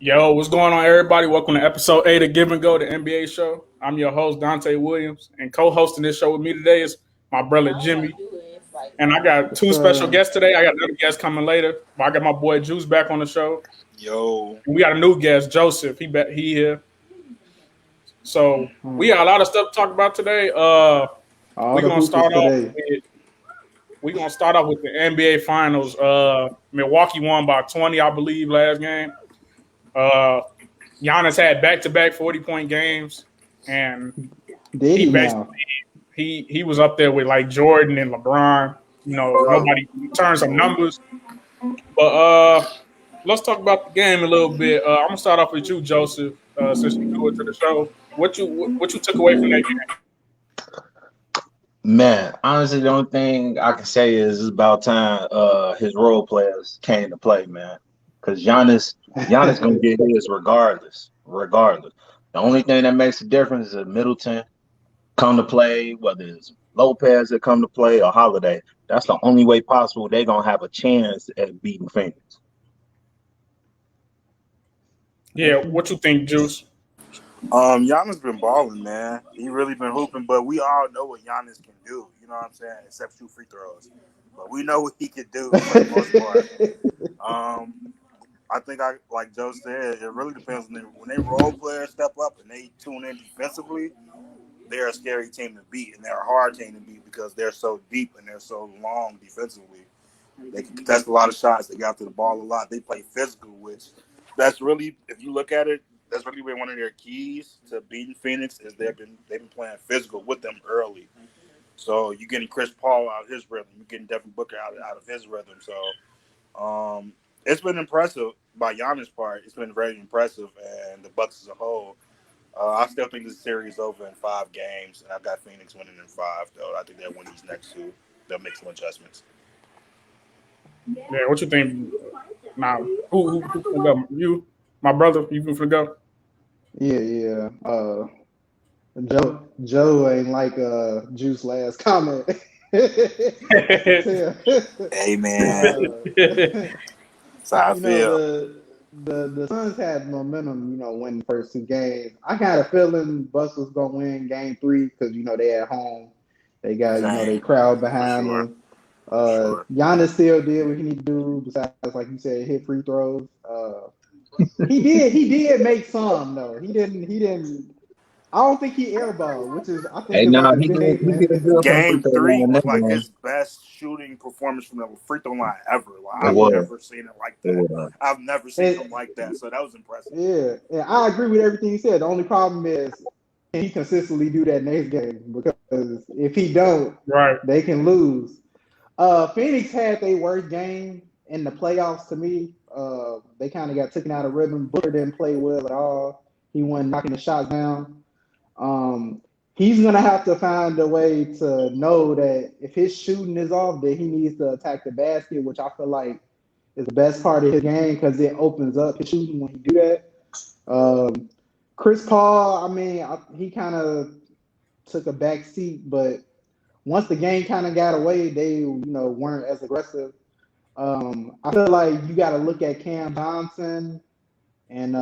Yo, what's going on, everybody? Welcome to episode 8 of Give and Go, the NBA show. I'm your host, Dante Williams, and co-hosting this show with me today is my brother Jimmy. And I got What's two special up? guests today. I got another guest coming later, but I got my boy Juice back on the show. Yo, And we got a new guest, Joseph. He here. So we got a lot of stuff to talk about today. All We're the gonna hoopers start off today. with the NBA Finals. Milwaukee won by 20, I believe, last game. Uh, Giannis had back-to-back 40-point games, and Did he he basically now? he was up there with like Jordan and LeBron. You know, bro. nobody turned some numbers. But let's talk about the game a little bit. I'm gonna start off with you, Joseph, since you do it to the show. What you took away from that game? Man, honestly, the only thing I can say is it's about time his role players came to play, man. Because Giannis gonna get his regardless. Regardless. The only thing that makes a difference is if Middleton come to play, whether it's Lopez that come to play or Holiday. That's the only way possible they're gonna have a chance at beating Phoenix. Yeah, what you think, Juice? Giannis been balling, man. He really been hooping, but we all know what Giannis can do. You know what I'm saying? Except shoot free throws, but we know what he can do for the most part. I think like Joe said, it really depends when they role players step up and they tune in defensively. They're a scary team to beat, and they're a hard team to beat because they're so deep and they're so long defensively. They can contest a lot of shots. They got to the ball a lot. They play physical, which that's really, if you look at it, that's really been one of their keys to beating Phoenix is they've been playing physical with them early. So you're getting Chris Paul out of his rhythm. You're getting Devin Booker out of his rhythm. So it's been impressive by Giannis' part. It's been very impressive, and the Bucks as a whole. I still think this series is over in 5 games, and I've got Phoenix winning in 5. Though I think they'll win these next 2. They'll make some adjustments. Yeah, what you think? Now, who can go? You, my brother, you can go. Yeah. Joe ain't like Juice last comment. I can tell. Hey man, uh, that's how I you know feel. the Suns had momentum. Winning the first 2 games. I got a feeling Bucks was gonna win Game 3 because they at home. They got they Same, crowd for behind sure, them. for sure. Giannis still did what he need to do. Besides, like you said, hit free throws. He did make some though. He didn't. I don't think he airballed, which is I think Hey, is now like a he good did eight, he man. did good from the free Game throw 3 line was that like game. his best shooting performance from the free throw line ever. Like It I've Yeah, was. never seen it like It that. was. I've never seen and him like that. So that was impressive. yeah, I agree with everything he said. The only problem is can he consistently do that next game? Because if he don't, Right. they can lose. Phoenix had their worst game in the playoffs to me. They kind of got taken out of rhythm. Booker didn't play well at all. He wasn't knocking the shots down. Um, he's gonna have to find a way to know that if his shooting is off, that he needs to attack the basket, which I feel like is the best part of his game because it opens up his shooting when he do that. Um, Chris Paul, I mean, he kind of took a back seat, but once the game kind of got away, they weren't as aggressive. I feel like you got to look at Cam Johnson and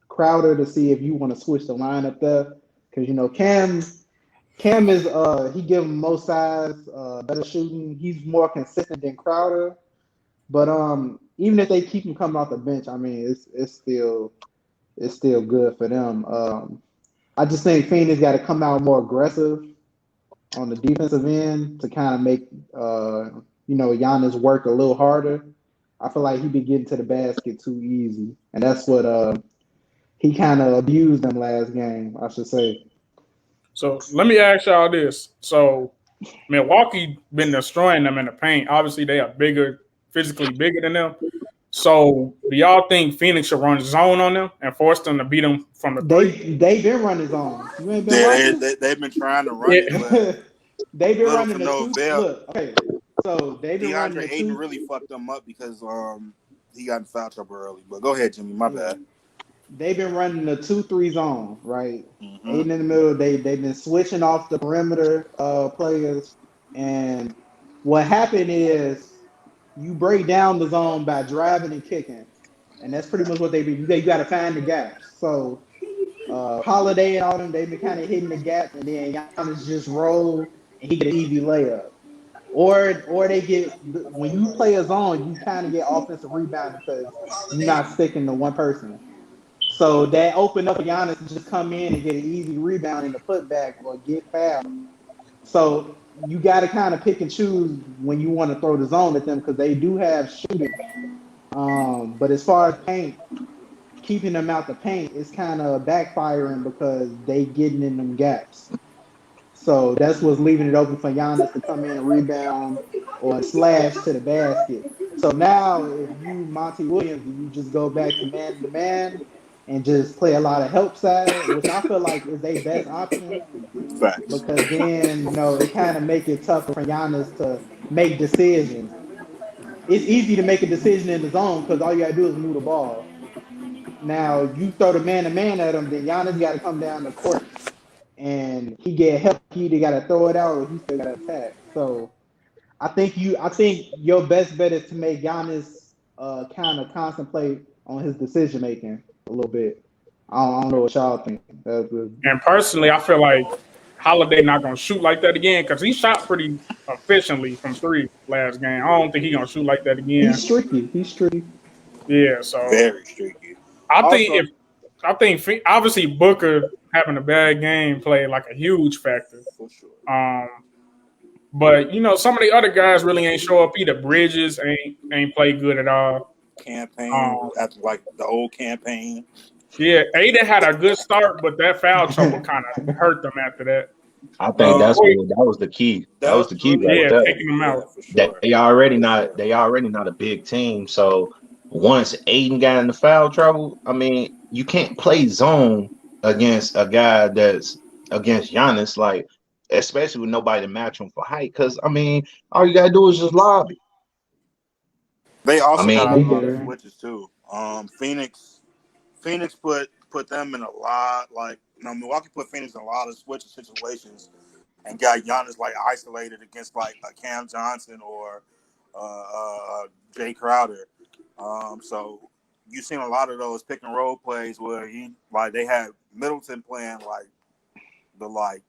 Crowder to see if you want to switch the lineup there, because Cam is he give him more size, better shooting. He's more consistent than Crowder, but even if they keep him coming off the bench, I mean it's still good for them. I just think Phoenix got to come out more aggressive on the defensive end to kind of make Giannis work a little harder. I feel like he be getting to the basket too easy, and that's what he kind of abused them last game, I should say. So let me ask y'all this. So Milwaukee been destroying them in the paint. Obviously, they are bigger, physically bigger than them. So do y'all think Phoenix should run zone on them and force them to beat them from the three? They been running zone. You ain't been They, watching? they, they've been trying to run it, but Yeah, they've been little to running the no two. avail. Look, okay, so they've been running DeAndre the Ayton two. really fucked them up because he got in foul trouble early. But go ahead, Jimmy. My Yeah, bad. they've been running the 2-3 zone, right? Hmm. Aiden in the middle. They've been switching off the perimeter players, and what happened is you break down the zone by driving and kicking. and that's pretty much what they do. You got to find the gaps. So Holiday and all them, they been kind of hitting the gaps, and then Giannis just roll and he get an easy layup. Or they get when you play a zone, you kind of get offensive rebound because you're not sticking to one person. So that opened up for Giannis to just come in and get an easy rebound in the putback or get fouled. So you got to kind of pick and choose when you want to throw the zone at them because they do have shooting. But as far as paint, keeping them out the paint is kind of backfiring because they getting in them gaps. So that's what's leaving it open for Giannis to come in and rebound or slash to the basket. So now if you Monty Williams, you just go back to man and just play a lot of help side, which I feel like is their best option Facts. because then it kind of make it tougher for Giannis to make decisions. It's easy to make a decision in the zone because all you gotta do is move the ball. Now you throw the man-to-man at him, then Giannis got to come down the court and he get help. He either got to throw it out or he still got to attack. So I think your best bet is to make Giannis kind of contemplate on his decision making a little bit. I don't know what y'all think. And personally, I feel like Holiday not gonna shoot like that again because he shot pretty efficiently from three last game. I don't think he gonna shoot like that again. He's tricky. Yeah, so Very streaky. I think obviously Booker having a bad game played like a huge factor. For sure. But some of the other guys really ain't show up either. Bridges ain't played good at all. Campaign after like the old campaign. Yeah, Aiden had a good start, but that foul trouble kind of hurt them after that. I think that was the key. That was the key. Yeah, taking them out. Yeah, for sure. They already not a big team. So once Aiden got in the foul trouble, I mean, you can't play zone against a guy that's against Giannis, like especially with nobody to match him for height. Because I mean, all you gotta do is just lobby. They also got a lot yeah. of switches too. Phoenix put them in a lot, Milwaukee put Phoenix in a lot of switch situations and got Giannis like isolated against like a Cam Johnson or Jay Crowder. So you've seen a lot of those pick and roll plays where they had Middleton playing the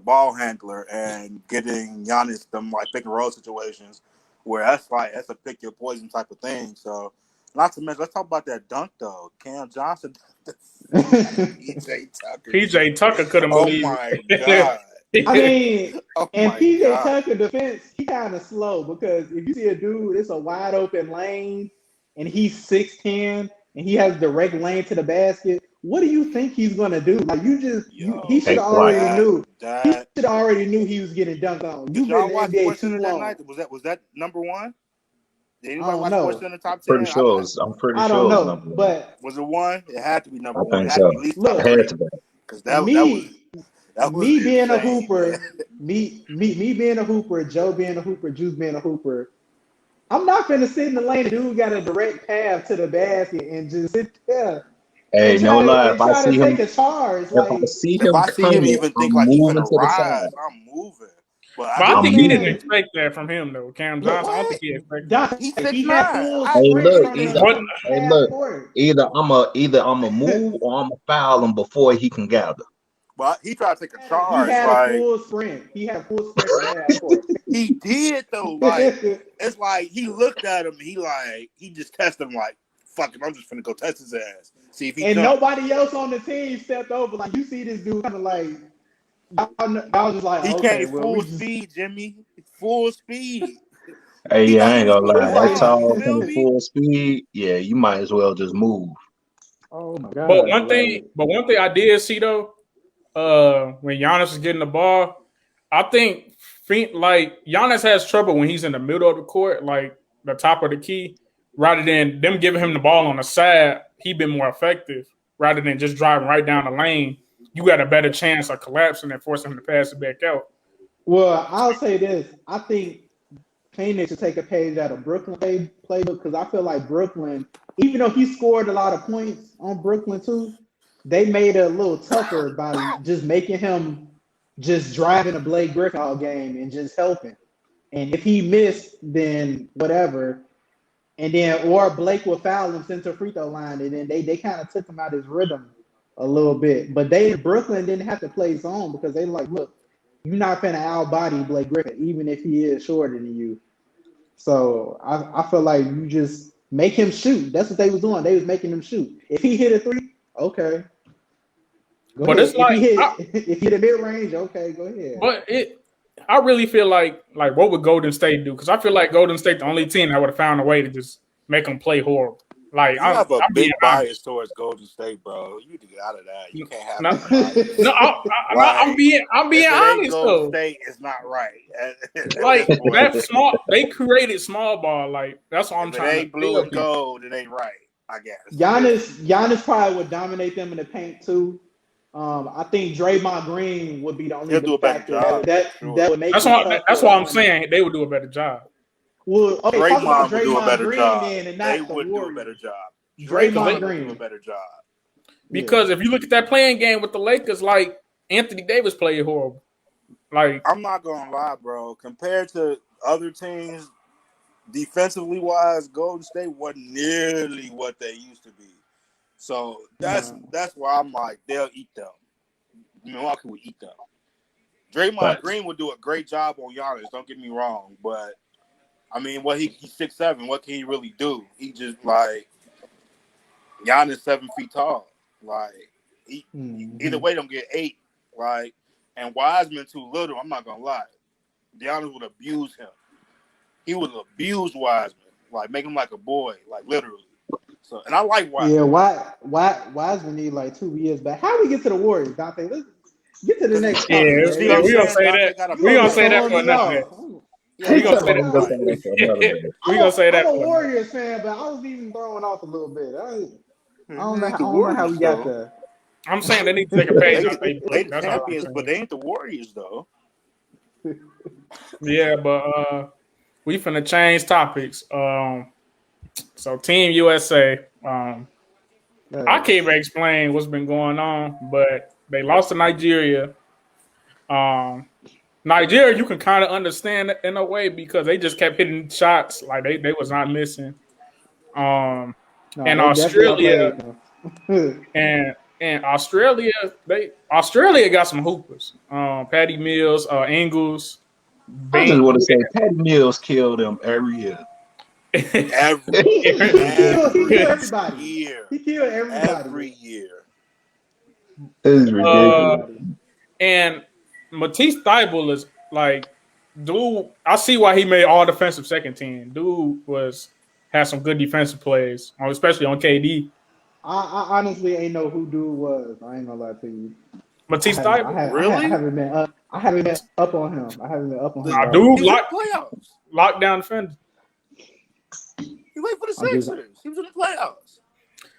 ball handler and getting Giannis them like pick and roll situations where that's a pick your poison type of thing. So not to mention, let's talk about that dunk though. Cam Johnson, PJ Tucker couldn't believe. Oh my god! I mean, and PJ Tucker defense, he kind of slow because if you see a dude, it's a wide open lane, and he's 6'10", and he has direct lane to the basket. What do you think he's gonna do? Like he should already knew. He should already knew he was getting dunked on. Did y'all watch SportsCenter that night? Was that number one? Did anybody watch SportsCenter top 10? Pretty sure. I'm pretty sure. I don't know, but was it one? It had to be number I one. think so. Look, because that was me being a insane. hooper, me being a hooper, Joe being a hooper, Juice being a hooper. I'm not gonna sit in the lane. Dude got a direct path to the basket and just sit there. Hey, no lie. If I see him, even think like he's gonna rise, I'm moving. But I think he didn't expect that from him though. Cam Johnson, I don't think he expected that. He's either I'm a move or I'm a foul him before he can gather. But he tried to take a charge. He had a full sprint. He did though. Like it's like he looked at him. He just tested him. Like fuck him. I'm just finna go test his ass. See if he. And nobody else on the team stepped over. Like you see this dude kind of like. I was just like, he came full speed, Jimmy. Full speed. Hey, I ain't gonna lie. That tall full speed. Yeah, you might as well just move. Oh my god. But one thing I did see though, when Giannis is getting the ball, I think like Giannis has trouble when he's in the middle of the court, like the top of the key, rather than them giving him the ball on the side. He been more effective rather than just driving right down the lane. You got a better chance of collapsing and forcing him to pass it back out. Well, I'll say this. I think Phoenix should take a page out of Brooklyn playbook because I feel like Brooklyn, even though he scored a lot of points on Brooklyn too, they made it a little tougher by just making him just driving a Blake Griffin all game and just helping. And if he missed, then whatever. and then or Blake would foul him center free throw line, and then they kind of took him out his rhythm a little bit. But Brooklyn didn't have to play zone because they like, look, you're not finna out body Blake Griffin, even if he is shorter than you. So I feel like you just make him shoot. That's what they was doing. They was making him shoot. If he hit a three, okay. Go But ahead. it's like if he hit a mid range, okay, go ahead. But I really feel like what would Golden State do? Because I feel like Golden State the only team that would have found a way to just make them play horrible. Like You have a big bias towards Golden State, bro. You need to get out of that. You can't have that. No, I'm being honest Golden though. State is not right. Like that small, they created small ball. Like that's what I'm if trying. it ain't blue and gold, it ain't right. I guess. Giannis probably would dominate them in the paint too. I think Draymond Green would be the only factor that would make. That's why I'm saying they would do a better job. Well, okay, Draymond would do a better Green job. Then, and they not would the do a better job. Draymond Green would do a better job. Because if you look at that playing game with the Lakers, like Anthony Davis played horrible. Like I'm not gonna lie, bro. Compared to other teams, defensively wise, Golden State wasn't nearly what they used to be. So that's why I'm like, they'll eat them. Milwaukee would eat them. Draymond Green would do a great job on Giannis. Don't get me wrong, but I mean, he's 6'7". What can he really do? He just like Giannis 7 feet tall. Like either way, don't get 8. Like and Wiseman too little. I'm not gonna lie. Giannis would abuse him. He would abuse Wiseman, like make him like a boy, like literally. So and I like Wiseman. Yeah, Wiseman need like 2 years back. How do we get to the Warriors, Dante? Let's get to the next. Yeah, we gonna say that. We gonna say that for another. We gonna say that. We gonna say that. I'm a Warriors fan, but I was even throwing off a little bit. I don't know how we got there. I'm saying they need to take a page. They the champions, but they ain't the Warriors though. Yeah, but we finna change topics. So Team USA. I can't even explain what's been going on, but they lost to Nigeria. Nigeria, you can kind of understand it in a way because they just kept hitting shots like they was not missing. And Australia and Australia got some hoopers. Patty Mills, Ingles. I just want to say Patty Mills killed them every year. Every year. He killed everybody. Every year. This is ridiculous. And Matisse Thybulle is like, dude. I see why he made all defensive second team. Dude had some good defensive plays, especially on KD. I honestly ain't know who dude was. I ain't gonna lie to you. Matisse Thybulle, really? I haven't been up on him. Dude, lockdown defender. He played for the Sixers. He was in the playoffs.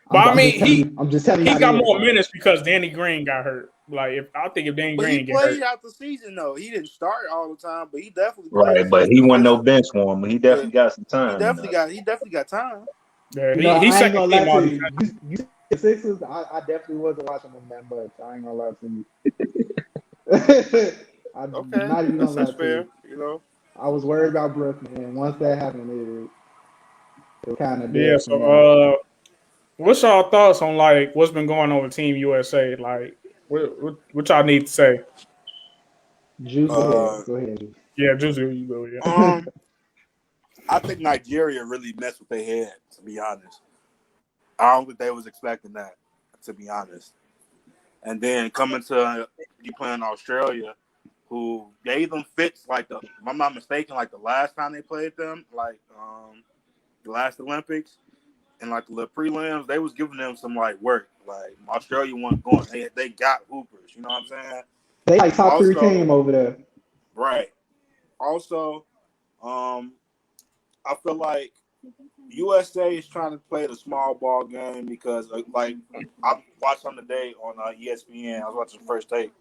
But I mean, I'm just telling you, he got more minutes because Danny Green got hurt. Like, if Danny Green get hurt, he played out the season though. He didn't start all the time, but he definitely right. But he wasn't no bench warmer. He definitely got some time. He definitely got time. Yeah, he's second team all the time. You the Sixers, I definitely wasn't watching them that much. I ain't gonna lie to you. Okay, not even that's fair. You know, I was worried about Brooklyn, and once that happened, it kind of did. Yeah. So, what's y'all thoughts on like what's been going on with Team USA? Like, what y'all need to say? Juice, go ahead. Yeah, Juice, you go. Yeah. I think Nigeria really messed with their head. To be honest, I don't think they was expecting that. To be honest, and then coming to you playing Australia, who gave them fits like if I'm not mistaken, like the last time they played them, like the last Olympics. And like the prelims, they was giving them some like work. Like Australia wasn't going. They got hoopers. You know what I'm saying? They like top 3 team over there. Right. Also, I feel like USA is trying to play the small ball game because like I watched on today on ESPN. I was watching First Take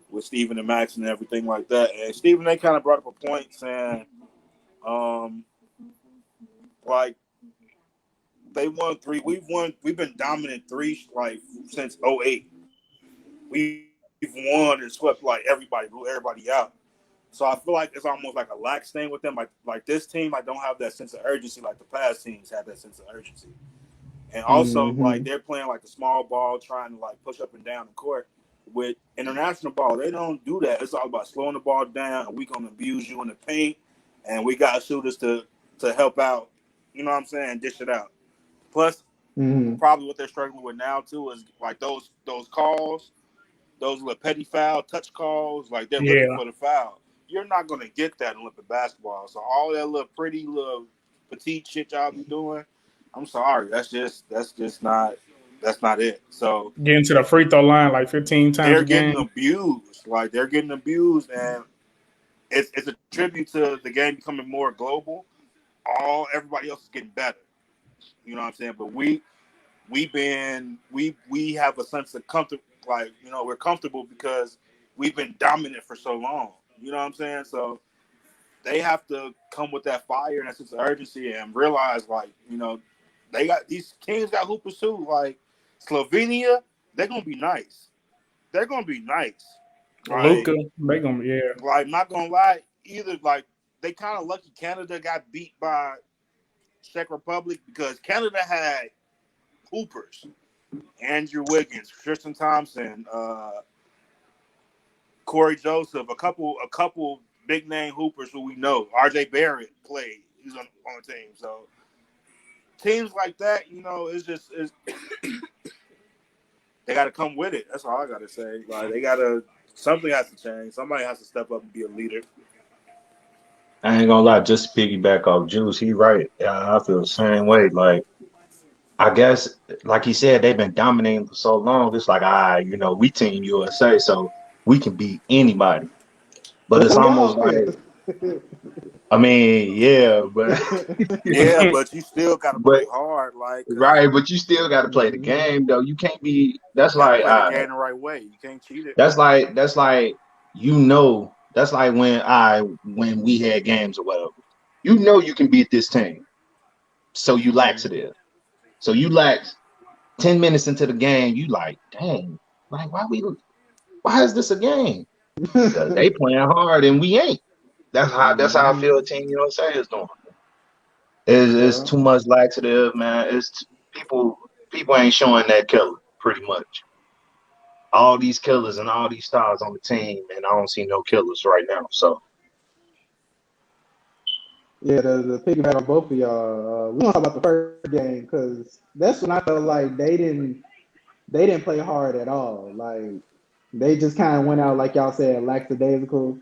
with Stephen and Max and everything like that. And Stephen, they kind of brought up a point saying, like. They won 3. We've been dominant 3 like since 2008. We've won and swept like everybody, blew everybody out. So I feel like it's almost like a lax thing with them. Like this team, don't have that sense of urgency like the past teams had that sense of urgency. And also, like, they're playing like the small ball, trying to like push up and down the court. With international ball, they don't do that. It's all about slowing the ball down. And we gonna abuse you in the paint, and we got shooters to help out. You know what I'm saying? Dish it out. Plus, probably what they're struggling with now too is like those calls, those little petty foul, touch calls. Like they're looking for the foul. You're not gonna get that in Olympic basketball. So all that little pretty little petite shit y'all be doing, I'm sorry, that's just not it. So getting to the free throw line like 15 times they're a game. getting abused. Like they're getting abused, and it's a tribute to the game becoming more global. Everybody else is getting better. You know what I'm saying? But we have a sense of comfort. Like, you know, we're comfortable because we've been dominant for so long. You know what I'm saying? So they have to come with that fire and that sense of urgency and realize, like, you know, they got these teams got hoopers too. Like Slovenia, they're gonna be nice. They're gonna be nice. Like, Luka, they gonna be Like, not gonna lie, either. Like, they kind of lucky Canada got beat by Czech Republic because Canada had hoopers. Andrew Wiggins, Tristan Thompson, Corey Joseph, a couple big name hoopers who we know. RJ Barrett played. He's on the team. So teams like that, you know, it's they got to come with it. That's all I got to say. Like something has to change. Somebody has to step up and be a leader. I ain't gonna lie, just to piggyback off Juice, he right. Yeah, I feel the same way. Like, I guess, like he said, they've been dominating for so long. It's like, you know, we Team USA, so we can beat anybody. But it's almost like, I mean, yeah, but yeah, but you still got to play hard, like right. But you still got to play the game, though. You can't be. That's like play the game the right way. You can't cheat it. That's like you know. That's like when we had games or whatever. You know you can beat this team, so you laxative. So you lax 10 minutes into the game. You like, dang, like why is this a game? Because they playing hard and we ain't. That's how I feel Team USA is doing. It's too much laxative, man. It's people ain't showing that killer pretty much. All these killers and all these stars on the team, and I don't see no killers right now. So yeah, the piggyback on both of y'all. We don't talk about the first game because that's when I felt like they didn't play hard at all. Like they just kind of went out, like y'all said, lackadaisical.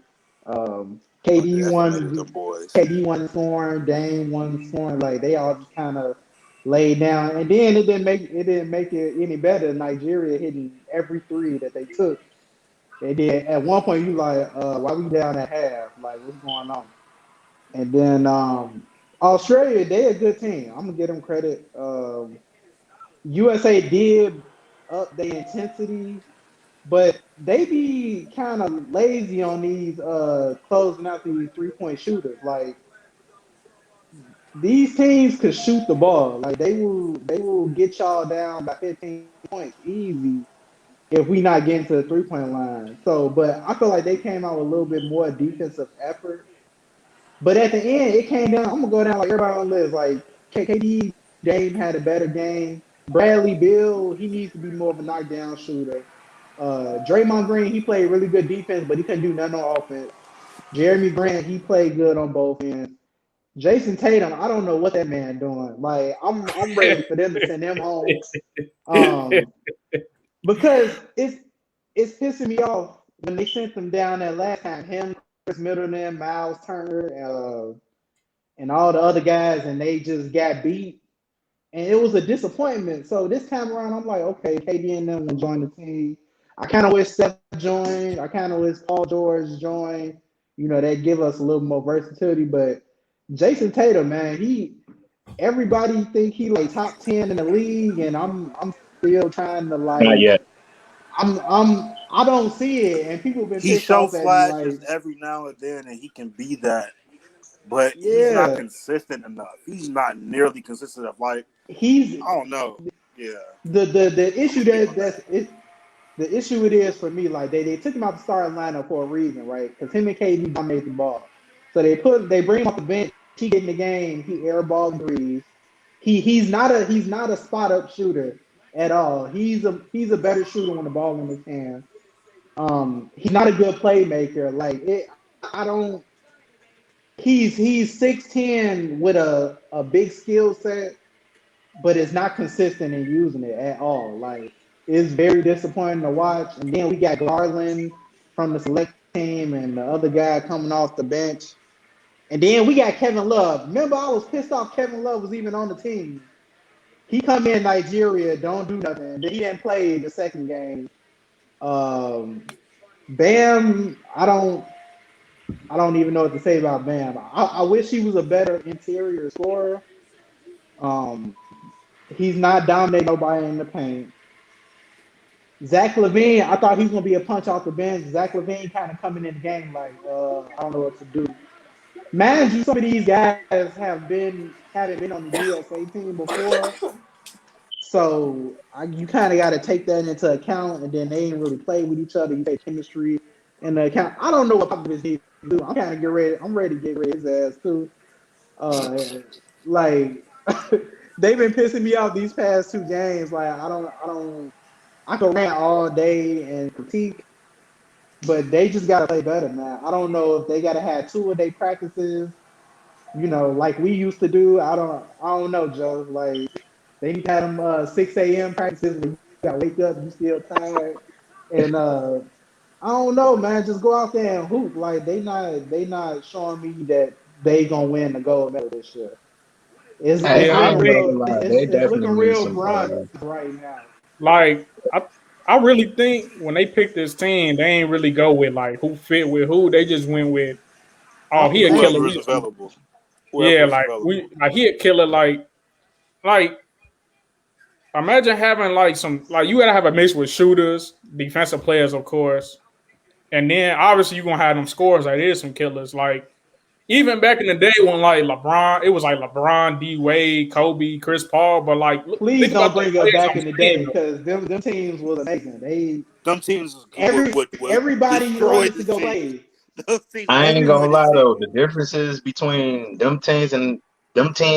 KD won scoring, Dame won scoring. Like they all just kind of laid down, and then it didn't make it any better. Nigeria hitting every three that they took. And then at one point you like, why we down at half? Like what's going on? And then Australia, they a good team. I'm gonna give them credit. USA did up their intensity, but they be kind of lazy on these closing out these 3-point shooters. Like these teams could shoot the ball. Like they will get y'all down by 15 points easy if we not getting to the 3-point line. So, but I feel like they came out with a little bit more defensive effort. But at the end, it came down. I'm gonna go down like everybody on the list. Like KD, Dame had a better game. Bradley Beal, he needs to be more of a knockdown shooter. Draymond Green, he played really good defense, but he couldn't do nothing on offense. Jeremy Grant, he played good on both ends. Jason Tatum, I don't know what that man doing. Like I'm ready for them to send him home. Because it's pissing me off when they sent them down that last time. Him, Chris Middleton, Miles Turner, and all the other guys, and they just got beat. And it was a disappointment. So this time around, I'm like, okay, KD and them will join the team. I kind of wish Steph joined. I kind of wish Paul George joined. You know, they give us a little more versatility. But Jason Tatum, man, everybody think he like top 10 in the league, and I'm still trying to like. not yet. I don't see it, and people have been He pissed shows off at me. flashes Like every now and then, and he can be that, but he's not consistent enough. He's not nearly consistent enough. Like I don't know. Yeah. The issue the issue it is for me, like they took him out the starting lineup for a reason, right? Because him and KD dominate the ball. So they bring him off the bench. He get in the game. He airball threes. He's not a spot up shooter at all. He's a better shooter when the ball in his hand. He's not a good playmaker. Like it, I don't. He's 6'10" with a big skill set, but it's not consistent in using it at all. Like it's very disappointing to watch. And then we got Garland from the select team and the other guy coming off the bench. And then we got Kevin Love. Remember, I was pissed off Kevin Love was even on the team. He come in Nigeria, don't do nothing. Then he didn't play the second game. Bam, I don't even know what to say about Bam. I wish he was a better interior scorer. He's not dominating nobody in the paint. Zach LaVine, I thought he was gonna be a punch off the bench. Zach LaVine kind of coming in the game like, I don't know what to do. Mind you, some of these guys haven't been on the USA team before, so you kind of got to take that into account. And then they ain't really play with each other. You take chemistry into account. I don't know what Popovich needs to do. I'm kind of ready. I'm ready to get rid of his ass too. Like they've been pissing me off these past two games. Like I can rant all day and critique. But they just gotta play better, man. I don't know if they gotta have 2 a day practices, like we used to do. I don't know, Joe. Like they need to have them 6 a.m. practices where you gotta wake up, you still tired, and I don't know, man. Just go out there and hoop. Like they not showing me that they gonna win the gold medal this year. It's looking real bronze right now. Like I really think when they picked this team, they ain't really go with like who fit with who. They just went with, he a killer. Whoever is available. Yeah, like he a killer. Like imagine having you gotta have a mix with shooters, defensive players, of course, and then obviously you gonna have them scores. Like there's some killers. Like even back in the day when like LeBron, it was like LeBron, D Wade, Kobe, Chris Paul. But like, please don't bring up back in the day because them teams was amazing. Them teams everybody wanted to go play. I ain't gonna lie though, the differences between them teams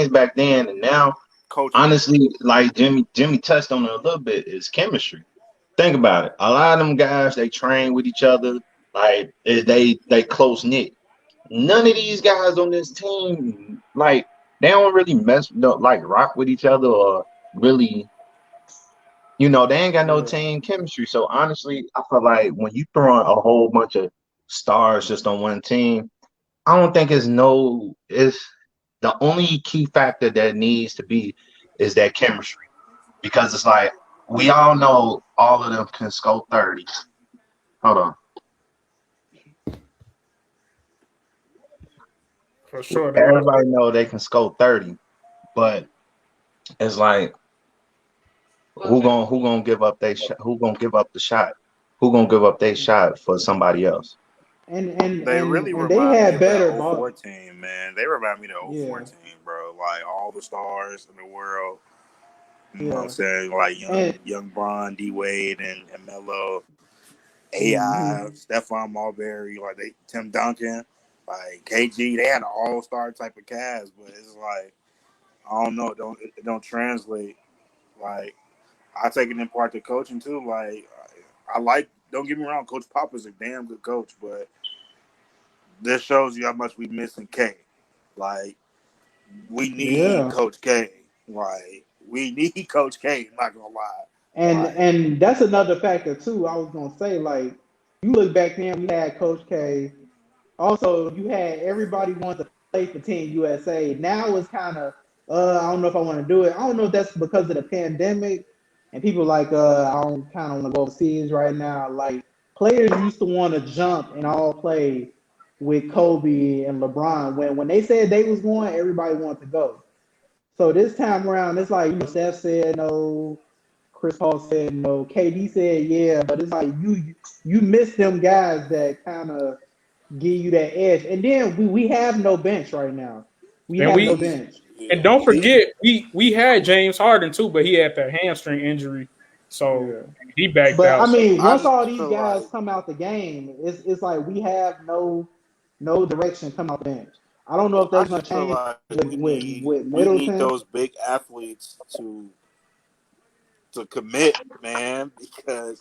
back then and now, honestly, like Jimmy touched on it a little bit, is chemistry. Think about it. A lot of them guys, they train with each other, like they close knit. None of these guys on this team, like they don't really rock with each other or really. They ain't got no team chemistry. So honestly, I feel like when you throw in a whole bunch of stars just on one team, I don't think it's the only key factor that needs to be is that chemistry. Because it's like we all know all of them can score 30. Hold on. For sure. Everybody know they can score 30, but it's like who gonna give up their shot? Who gonna give up the shot? Who gonna give up their shot for somebody else? And they remind me of the 04 team, man. They remind me of the 04 team, bro. Like all the stars in the world. You know what I'm saying? Like young Bron, D Wade, and Melo, AI, Stephon Marbury, Tim Duncan, like KG. They had an all-star type of cast, but it's like I don't know. It don't translate. Like I take it in part to coaching too. Like I like. Don't get me wrong, Coach Pop is a damn good coach, but this shows you how much we missing K. Like we need Coach K. Like we need Coach K. I'm not gonna lie. And that's another factor too. I was gonna say, like, you look back then, we had Coach K. Also, you had everybody wanted to play for Team USA. Now it's kind of, I don't know if I want to do it. I don't know if that's because of the pandemic and people like, I don't kind of want to go overseas right now. Like players used to want to jump and all play with Kobe and LeBron. When they said they was going, everybody wanted to go. So this time around, it's like Steph said no, Chris Paul said no, KD said yeah, but it's like you miss them guys that kind of give you that edge. And then we have no bench right now. We have no bench. And don't forget, we had James Harden too, but he had that hamstring injury. So he backed But out. I mean, I once just all these feel guys like come out the game, it's like we have no direction come out the bench. I don't know if I that's going to just feel change like with we need Middleton. those big athletes to commit, man, because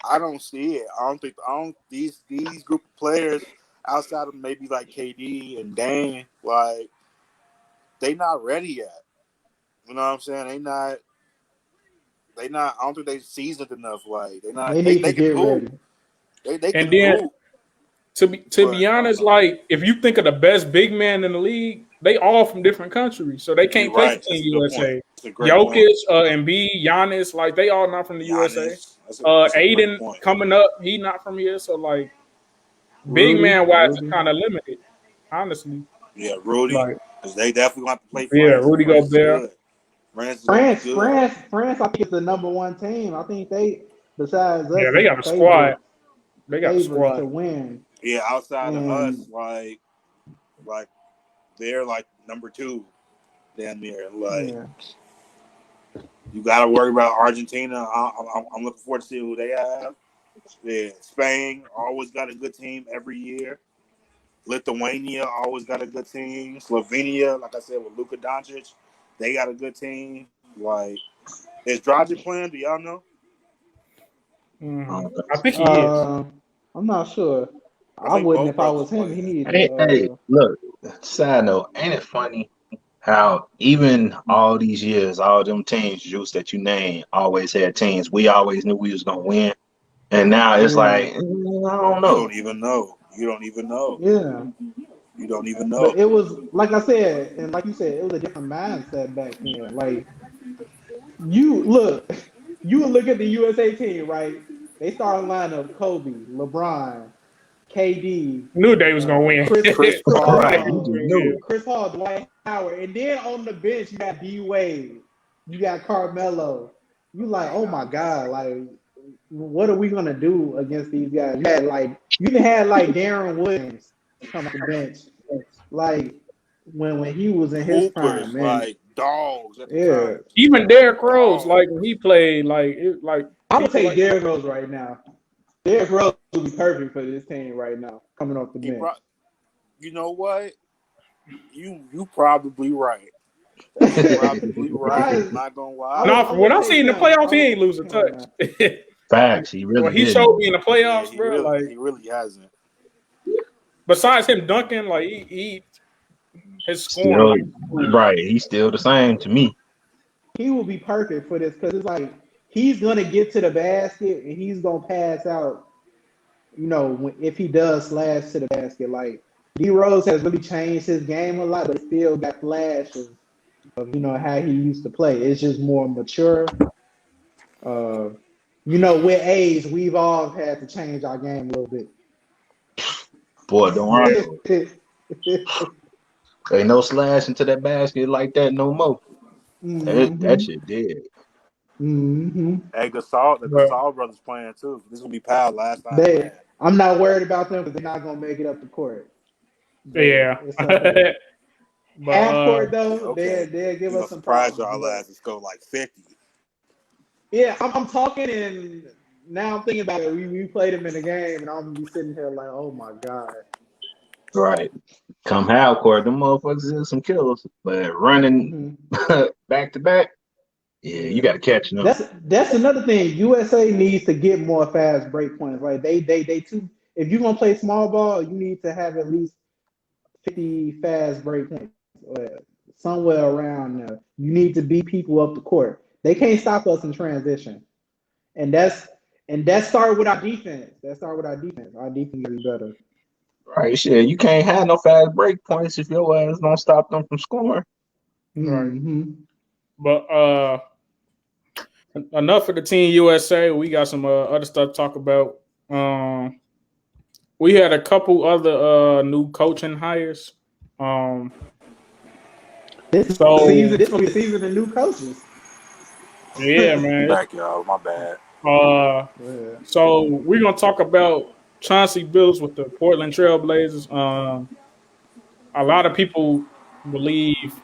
I don't see it. I don't these group of players outside of maybe like KD and Dame, like they not ready yet. You know what I'm saying? They not I don't think they seasoned enough. Like They need they to can get hoop. ready. They And can then hoop. to be But honest, like if you think of the best big man in the league, they all from different countries, so they you're can't take right. the That's team a good point. USA. That's a great point. Jokic, Embiid, Giannis, like they all not from the USA. Giannis. That's a great Aiden point. coming up, he not from here, so like big Rudy, man wise, it's kind of limited, honestly. Yeah, Rudy. Like Because they definitely want to play yeah, France. Rudy France is Gobert. good. France is gonna be good. France. I think it's the number one team. I think they, besides Yeah, us, they is got the a squad. favorites. They got a Favorites to squad. win. Yeah, outside of us, And like they're like number 2 damn near. Like yeah, you got to worry about Argentina. I'm looking forward to see who they have. Yeah, Spain always got a good team every year. Lithuania always got a good team. Slovenia, like I said, with Luka Doncic, they got a good team. Like, is Dragic playing? Do y'all know? I think he is. I'm not sure. I I think wouldn't both if I brothers was him. playing. He needs Hey, to. look, side note, ain't it funny how even all these years, all them teams, Juice, that you named, always had teams. We always knew we was gonna win. And now it's like, I don't You know. don't even know. You don't even know. Yeah, You don't even know. but it was like I said, and like you said, it was a different mindset back then. Like you look at the USA team, right? They started lineup: Kobe, LeBron, KD, Knew they was gonna win. Chris Right, Paul. you just Yeah. knew. Chris Paul, Dwight Howard, and then on the bench you got D Wade, you got Carmelo. You like, oh my god, like what are we gonna do against these guys? You even had like Darren Williams come off the bench, like when he was in his prime, Hoopers, man. like dogs at the Yeah, time. Even Derrick Rose, Dogs. like when he played, like I would people take like Derrick Rose right now. Derrick Rose would be perfect for this team right now, coming off the He bench. you know what? You probably right. You probably right. I'm not gonna lie. nah. From what I see in the playoffs, he ain't lose a him, touch. Facts, he What really he didn't. showed me in the Yeah, playoffs, bro. Like he really hasn't. besides him dunking, like he his scoring, Still, like right, he's still the same to me. He will be perfect for this because it's like he's gonna get to the basket and he's gonna pass out. You know, if he does slash to the basket, like D Rose has really changed his game a lot, but still got flashes of how he used to play. It's just more mature. With age, we've all had to change our game a little bit. Boy, don't run. Ain't no slash into that basket like that no more. That Mm-hmm. shit dead. Mm-hmm. Hey, the but Gasol brothers playing too. This will be Powell last night playing. I'm not worried about them because they're not gonna make it up the court. yeah. It's okay. But Half court though, Okay, they'll give we gonna us some surprise problems. y'all asses. Go like 50. Yeah, I'm talking and now I'm thinking about it. We played them in the game and I'm gonna be sitting here like, oh my god. Right. Come half court, them motherfuckers is some killers. But running back to back, yeah, you got to catch them. That's another thing. USA needs to get more fast break points. Like they too. If you're gonna play small ball, you need to have at least 50 fast break points or somewhere around there. You need to beat people up the court. They can't stop us in transition, and that started with our defense. Our defense is better. Right, shit. You can't have no fast break points if your ass don't stop them from scoring. right. Mm-hmm. But enough for the Team USA. We got some other stuff to talk about. We had a couple other new coaching hires. This So season, this will be a season of new coaches. yeah, man. Back y'all, my bad. So we're gonna talk about Chauncey Billups with the Portland Trailblazers. A lot of people believe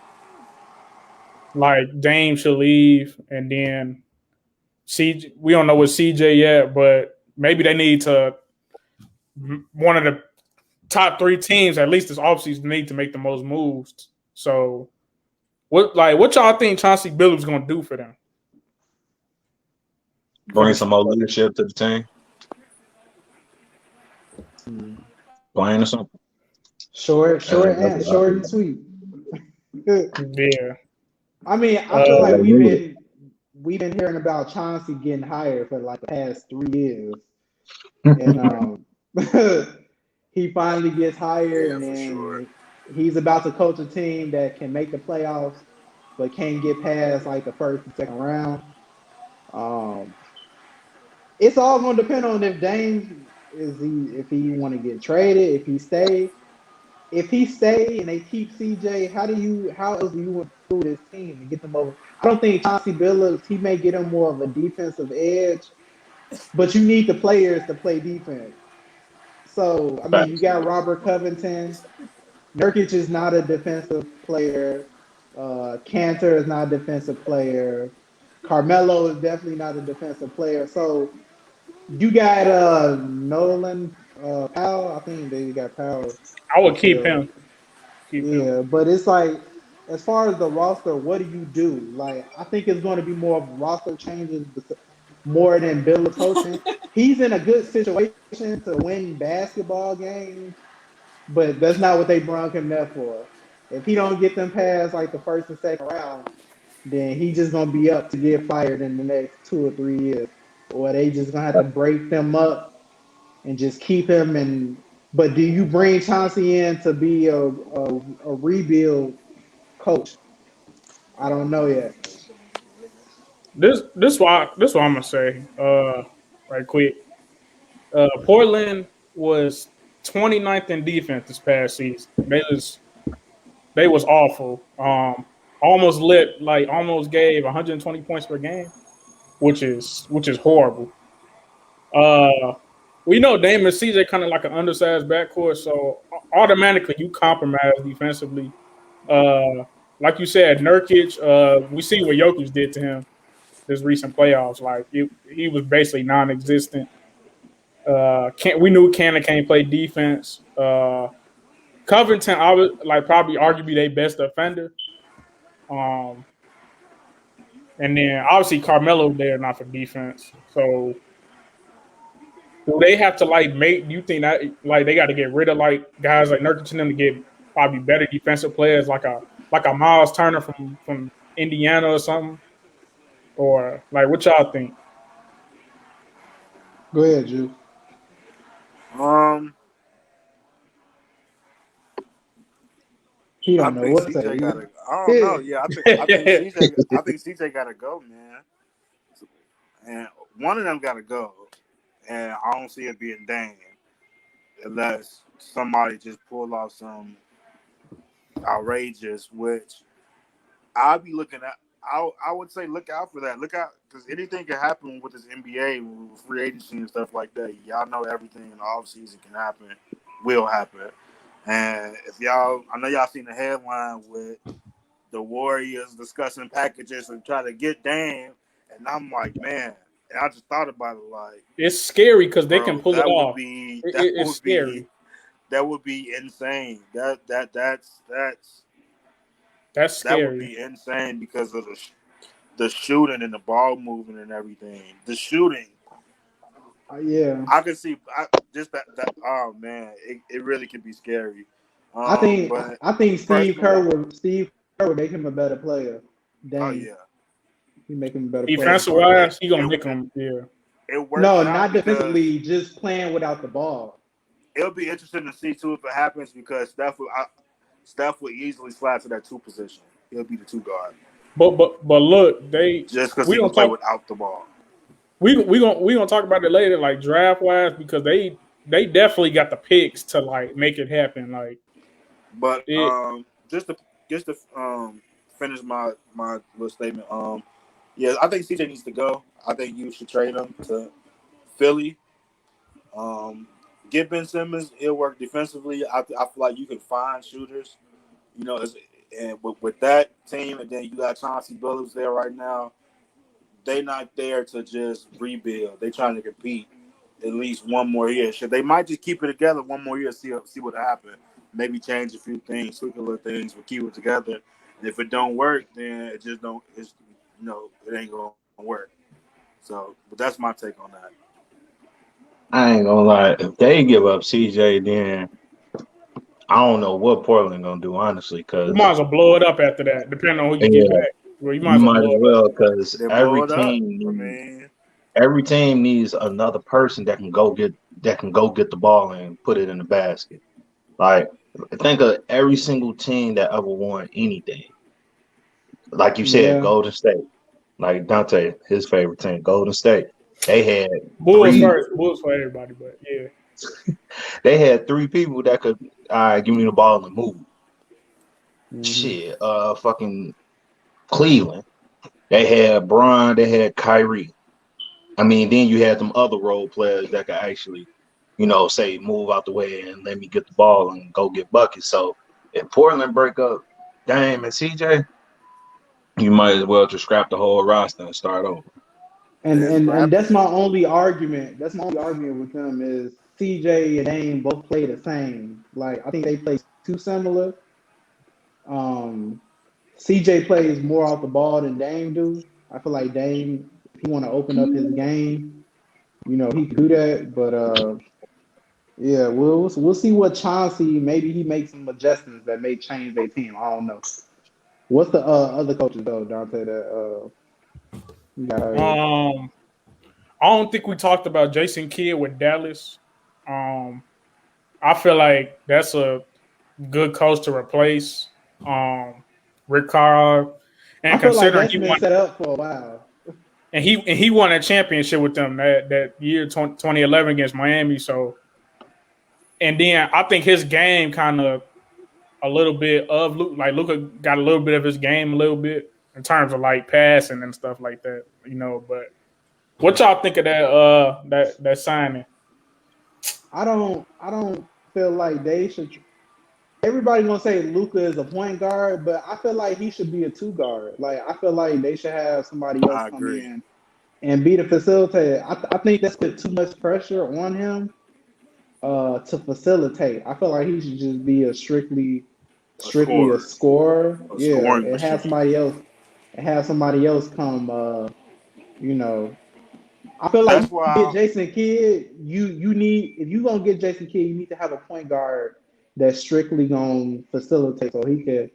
like Dame should leave, and then CJ, we don't know what CJ yet, but maybe they need to. One of the top 3 teams, at least this offseason, need to make the most moves. So, what y'all think Chauncey Billups going to do for them? Bring some more leadership to the team. Plain or simple. Short and sweet. Yeah. I mean, I feel like we've been hearing about Chauncey getting hired for like the past 3 years, and he finally gets hired, and he's about to coach a team that can make the playoffs, but can't get past like the first and second round. It's all going to depend on if Dame if he want to get traded, if he stay. If he stay and they keep CJ, how else do you improve this team and get them over? I don't think Chauncey Billups, he may get him more of a defensive edge, but you need the players to play defense. So, I mean, you got Robert Covington. Nurkic is not a defensive player. Cantor is not a defensive player. Carmelo is definitely not a defensive player. So, you got Nolan Powell. I think they got Powell. I would keep him. Yeah, but it's like, as far as the roster, what do you do? Like, I think it's going to be more of roster changes more than Billups coaching. He's in a good situation to win basketball games, but that's not what they brought him there for. If he don't get them past like the first and second round, then he's just gonna be up to get fired in the next 2 or 3 years, or they just gonna have to break them up and just keep him. But do you bring Chauncey in to be a rebuild coach? I don't know yet. This what I'm gonna say. Right quick. Portland was 29th in defense this past season. They was awful. Almost gave 120 points per game, which is horrible. We know Dame and CJ kind of like an undersized backcourt, so automatically you compromise defensively. Like you said, Nurkic, we seen what Jokic did to him this recent playoffs. Like he was basically non-existent. We knew Cannon can't play defense. Covington, I would like probably arguably their best defender. And then obviously Carmelo there not for defense. So do they have to you think that like they got to get rid of like guys like Nurkic and them to get probably better defensive players like a Miles Turner from Indiana or something? Or like what y'all think? Go ahead, Drew. He don't know what to say. I don't know. Yeah, I think CJ got to go, man. And one of them got to go. And I don't see it being Dame unless somebody just pull off some outrageous, which I'll be looking at. I would say look out for that. Look out, because anything can happen with this NBA, with free agency and stuff like that. Y'all know everything in the offseason can happen, will happen. And I know y'all seen the headline with the Warriors discussing packages and try to get Dame, and I'm like, man, and I just thought about it like it's scary because they can pull it off. It's scary. That would be insane. That's scary. That would be insane because of the shooting and the ball moving and everything. The shooting. Yeah. I can see just that oh man, it really could be scary. I think Steve Kerr would make him a better player. Dang. Oh yeah. He make him a better defensive player. wise, he gonna make him No, not defensively, just playing without the ball. It'll be interesting to see too if it happens because Steph would easily slide to that 2 position. He'll be the 2 guard. But look, just because he can play without the ball. We gonna talk about it later, like draft wise, because they definitely got the picks to like make it happen. Like, but just to finish my little statement. Yeah, I think CJ needs to go. I think you should trade him to Philly. Get Ben Simmons. He'll work defensively. I feel like you can find shooters. And with that team, and then you got Chauncey Billups there right now. they not there to just rebuild. They trying to compete at least one more year. Shit, they might just keep it together one more year, see what happens. Maybe change a few things, tweak a little things, but keep it together. And if it don't work, then it just don't. It's it ain't gonna work. So, but that's my take on that. I ain't gonna lie. If they give up CJ, then I don't know what Portland gonna do, honestly. You Because might as well blow it up after that, depending on who you get yeah, back. Well, you might you as well might as blow it up. well. Because Then blow it up. I mean, every team needs another person that can go get the ball and put it in the basket. Like, think of every single team that ever won anything. Like you said, Yeah. Golden State. Like Dante, his favorite team, Golden State. They had Bulls three. first. Bulls for everybody, but yeah. They had three people that could give me the ball and move. Mhm. Shit, fucking Cleveland. They had Bron. They had Kyrie. I mean, then you had them other role players that could actually, say move out the way and let me get the ball and go get buckets. So if Portland break up Dame and CJ, you might as well just scrap the whole roster and start over. And that's my only argument. That's my only argument with them is CJ and Dame both play the same. Like I think they play too similar. CJ plays more off the ball than Dame do. I feel like Dame, if he want to open up his game, he can do that. But yeah, we'll see what Chauncey. Maybe he makes some adjustments that may change their team. I don't know. What's the other coaches though, Dante? That you got I don't think we talked about Jason Kidd with Dallas. I feel like that's a good coach to replace Rick Carlisle, I and feel like considering that's been set up for a while. and he won a championship with them that year 2011 against Miami. So, and then I think his game kind of a little bit of like Luka got a little bit of his game a little bit in terms of like passing and stuff like that, But what y'all think of that signing? I don't feel like they should. Everybody gonna say Luka is a point guard, but I feel like he should be a two guard. Like I feel like they should have somebody else I come agree. in and be the facilitator. I think that's put too much pressure on him to facilitate. I feel like he should just be a strictly a scorer. A Yeah, scoring and have machine. somebody else come. You know, I feel like That's you why get Jason Kidd. You need if you gonna get Jason Kidd, you need to have a point guard that's strictly gonna facilitate, so he could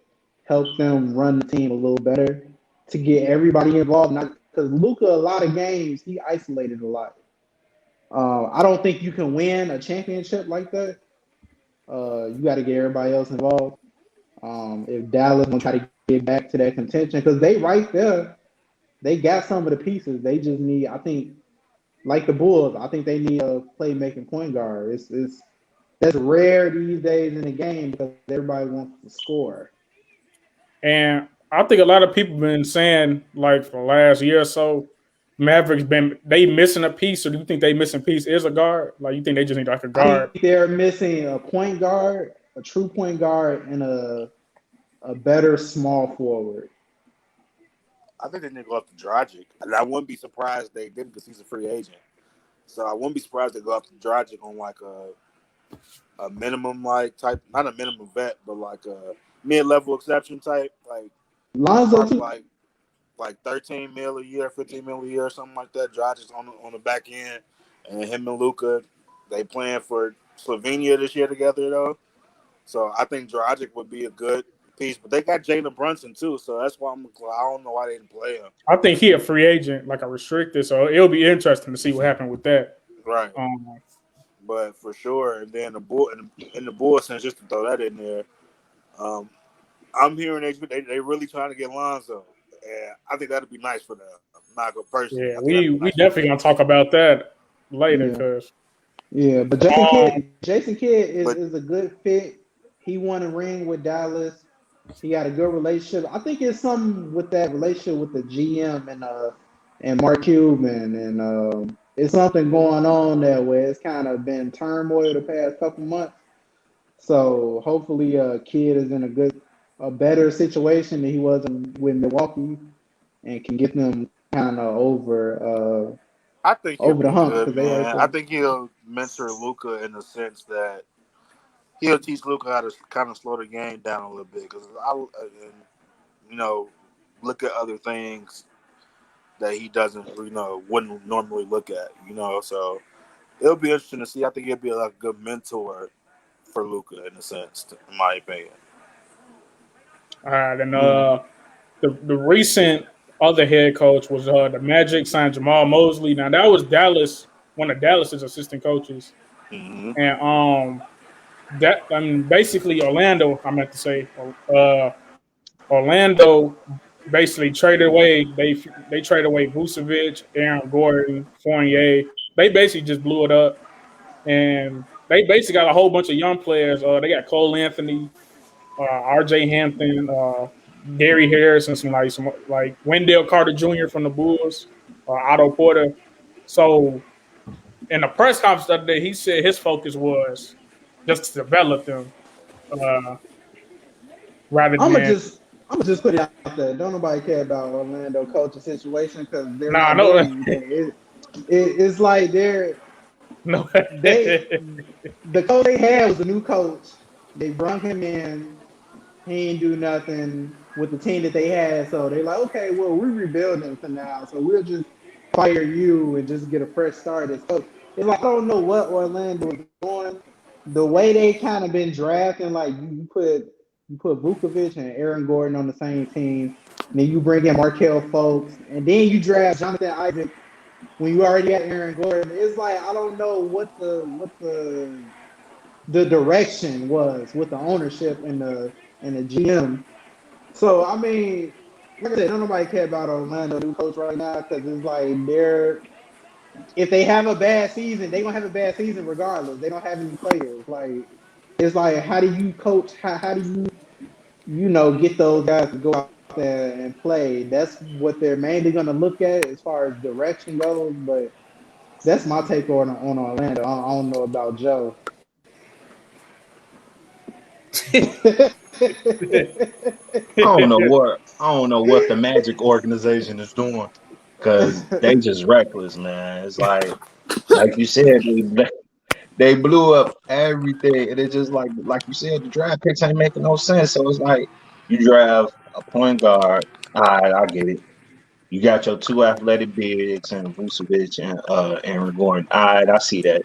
help them run the team a little better to get everybody involved. Not because Luka, a lot of games he isolated a lot. I don't think you can win a championship like that. You got to get everybody else involved. If Dallas want to try to get back to that contention, because they right there, they got some of the pieces. They just need, I think, like the Bulls, I think they need a playmaking point guard. It's that's rare these days in the game because everybody wants to score. And I think a lot of people been saying like for the last year or so, Mavericks they missing a piece. Or do you think they missing piece is a guard? Like you think they just need like a I guard? think they're missing a point guard, a true point guard, and a better small forward. I think they need to go up to Dragic, and I wouldn't be surprised they did because he's a free agent. So I wouldn't be surprised they go up to Dragic on like a minimum like type, not a minimum vet, but like a mid-level exception type, like Lonzo probably too. like 13 mil a year, 15 mil a year, something like that. Dragic's on the back end, and him and Luka, they playing for Slovenia this year together though. So I think Dragic would be a good piece, but they got Jalen Brunson too, so that's why I don't know why they didn't play him. I think he a free agent, like a restricted. So it'll be interesting to see what happened with that. Right. But for sure, and then the Bulls, just to throw that in there, I'm hearing they really trying to get Lonzo, and I think that'd be nice for them. Not go personally. Yeah, we definitely gonna talk about that later because but Jason Kidd is a good fit. He won a ring with Dallas. He got a good relationship. I think it's something with that relationship with the GM and Mark Cuban, and it's something going on there where it's kind of been turmoil the past couple months. So hopefully, Kidd is in a better situation than he was with Milwaukee, and can get them kind of I think he'll over the be hump good, because they right man. I there. think he'll mentor Luca in the sense that he'll teach Luca how to kind of slow the game down a little bit because and, you know, look at other things that he doesn't, wouldn't normally look at, So it'll be interesting to see. I think he'll be like a good mentor for Luca in a sense, in my opinion. All right, and Yeah. the recent other head coach was the Magic signed Jamal Mosley. Now that was Dallas, one of Dallas's assistant coaches, Mm-hmm. and that I mean basically Orlando. I meant to say Orlando basically traded away. They traded away Vucevic, Aaron Gordon, Fournier. They basically just blew it up, and they basically got a whole bunch of young players. They got Cole Anthony, R.J. Hampton, Gary Harris, and some like Wendell Carter Jr. from the Bulls, Otto Porter. So in the press conference the other day, he said his focus was just to develop them uh, rather I'm gonna than. just I'm gonna just put it out there. Don't nobody care about Orlando coaching situation because they're Nah, not no, doing anything. It's like no. they the coach they had was a new coach. They brought him in. He ain't do nothing with the team that they had. So they're like, okay, well, we're rebuilding for now. So we'll just fire you and just get a fresh start as coach. It's like, I don't know what Orlando is doing. The way they kind of been drafting, like you put Vukovic and Aaron Gordon on the same team. And then you bring in Markel Fultz. And then you draft Jonathan Isaac when you already got Aaron Gordon. It's like, I don't know what the direction was with the ownership and the GM. So I mean, like I said, don't nobody care about Orlando new coach right now because it's like if they have a bad season, they gonna have a bad season regardless. They don't have any players. Like it's like how do you coach? How do get those guys to go out there and play? That's what they're mainly gonna look at as far as direction goes. But that's my take on Orlando. I don't know about Joe. I don't know what the Magic organization is doing because they just reckless, man. It's like you said, they blew up everything, and it's just like you said, the draft picks ain't making no sense. So it's like you draft a point guard. All right, I get it. You got your two athletic bigs and Vucevic and Aaron Gordon. All right, I see that.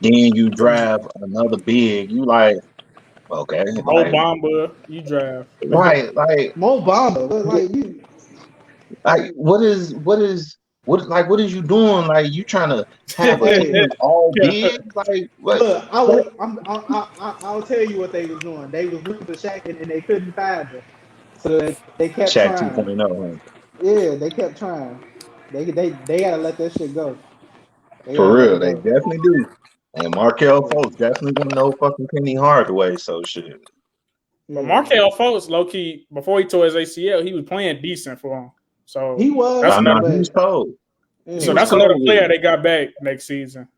Then you draft another big. You like okay, Mo Bamba, you draft. Mo Bamba, but like you, what is you doing? Like you trying to have a hey, team all Yeah. big? Like what? look, What? I'll tell you what they was doing. They was looking for Shaq and they couldn't find him, so they kept Shaq trying. 2.0, huh? Yeah, they kept trying. They gotta let that shit go. They For gotta let real, it they go. definitely do. And Markel Yeah, folks definitely gonna know fucking Penny Hardaway. So shit. But yeah. Markel Fultz, low key, before he tore his ACL, he was playing decent for him. He So was, that's I know another. he was but cold. He So yeah. was that's another cold with player it. they got back next season.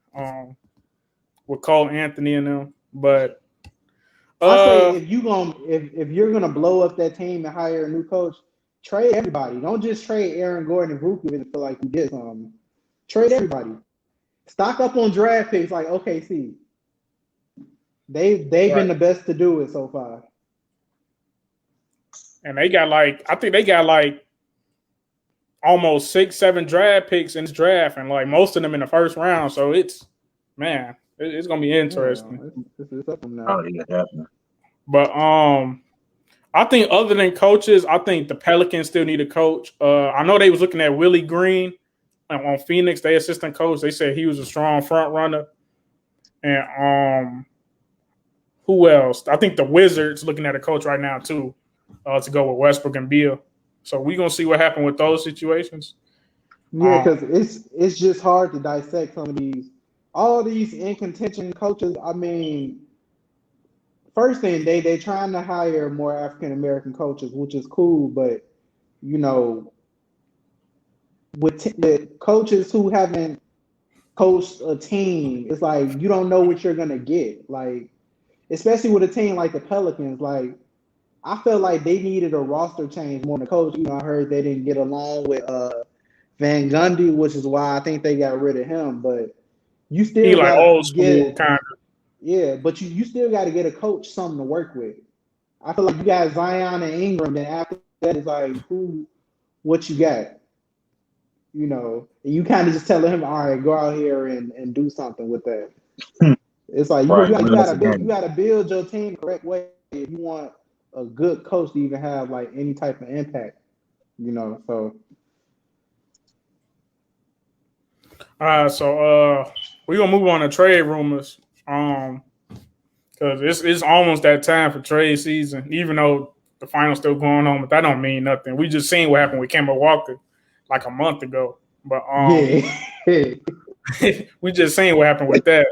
With Cole Anthony and them. But I say uh, if you're gonna blow up that team and hire a new coach, trade everybody. Don't just trade Aaron Gordon and Vukovic and feel like you did something. Trade everybody. Stock up on draft picks like OKC. They've been right, the best to do it so far. and they got I think they got almost 6, 7 draft picks in this draft, and like most of them in the first round. So it's gonna be Yeah, interesting. it's up from Oh now. yeah, definitely. But I think other than coaches, I think the Pelicans still need a coach. I know they was looking at Willie Green on Phoenix, their assistant coach. They said he was a strong front runner. And who else? I think the Wizards looking at a coach right now too, to go with Westbrook and Beal. So we gonna see what happened with those situations. Yeah, Um, because it's just hard to dissect some of all these in contention coaches. I mean, first thing they trying to hire more African American coaches, which is cool, but you know, with coaches who haven't coached a team, it's like you don't know what you're gonna get. Like, especially with a team like the Pelicans, like I felt like they needed a roster change more than a coach. I heard they didn't get along with Van Gundy, which is why I think they got rid of him. But you He still like gotta old school get kind but you still got to get a coach something to work with. I feel like you got Zion and Ingram, then after that it's like what you got, and you kind of just telling him, all right, go out here and do something with that. It's like Right. you That's gotta the build you game. gotta build your team the correct way if you want a good coach to even have like any type of impact, So So we're gonna move on to trade rumors. Because it's almost that time for trade season, even though the final's still going on, but that don't mean nothing. We just seen what happened with Kemba Walker like a month ago. But yeah. we just seen what happened with that.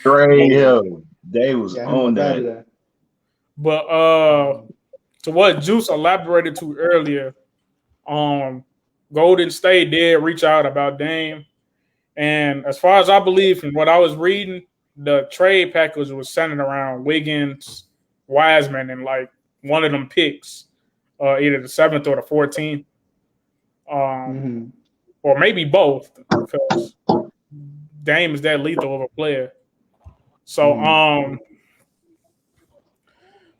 Trade Hill. They was Got him on up out of that. there. But to what Juice elaborated to earlier, Golden State did reach out about Dame. And as far as I believe from what I was reading, the trade package was centered around Wiggins, Wiseman, and like one of them picks, either the 7th or the 14th, Mm-hmm. or maybe both, because Dame is that lethal of a player. So,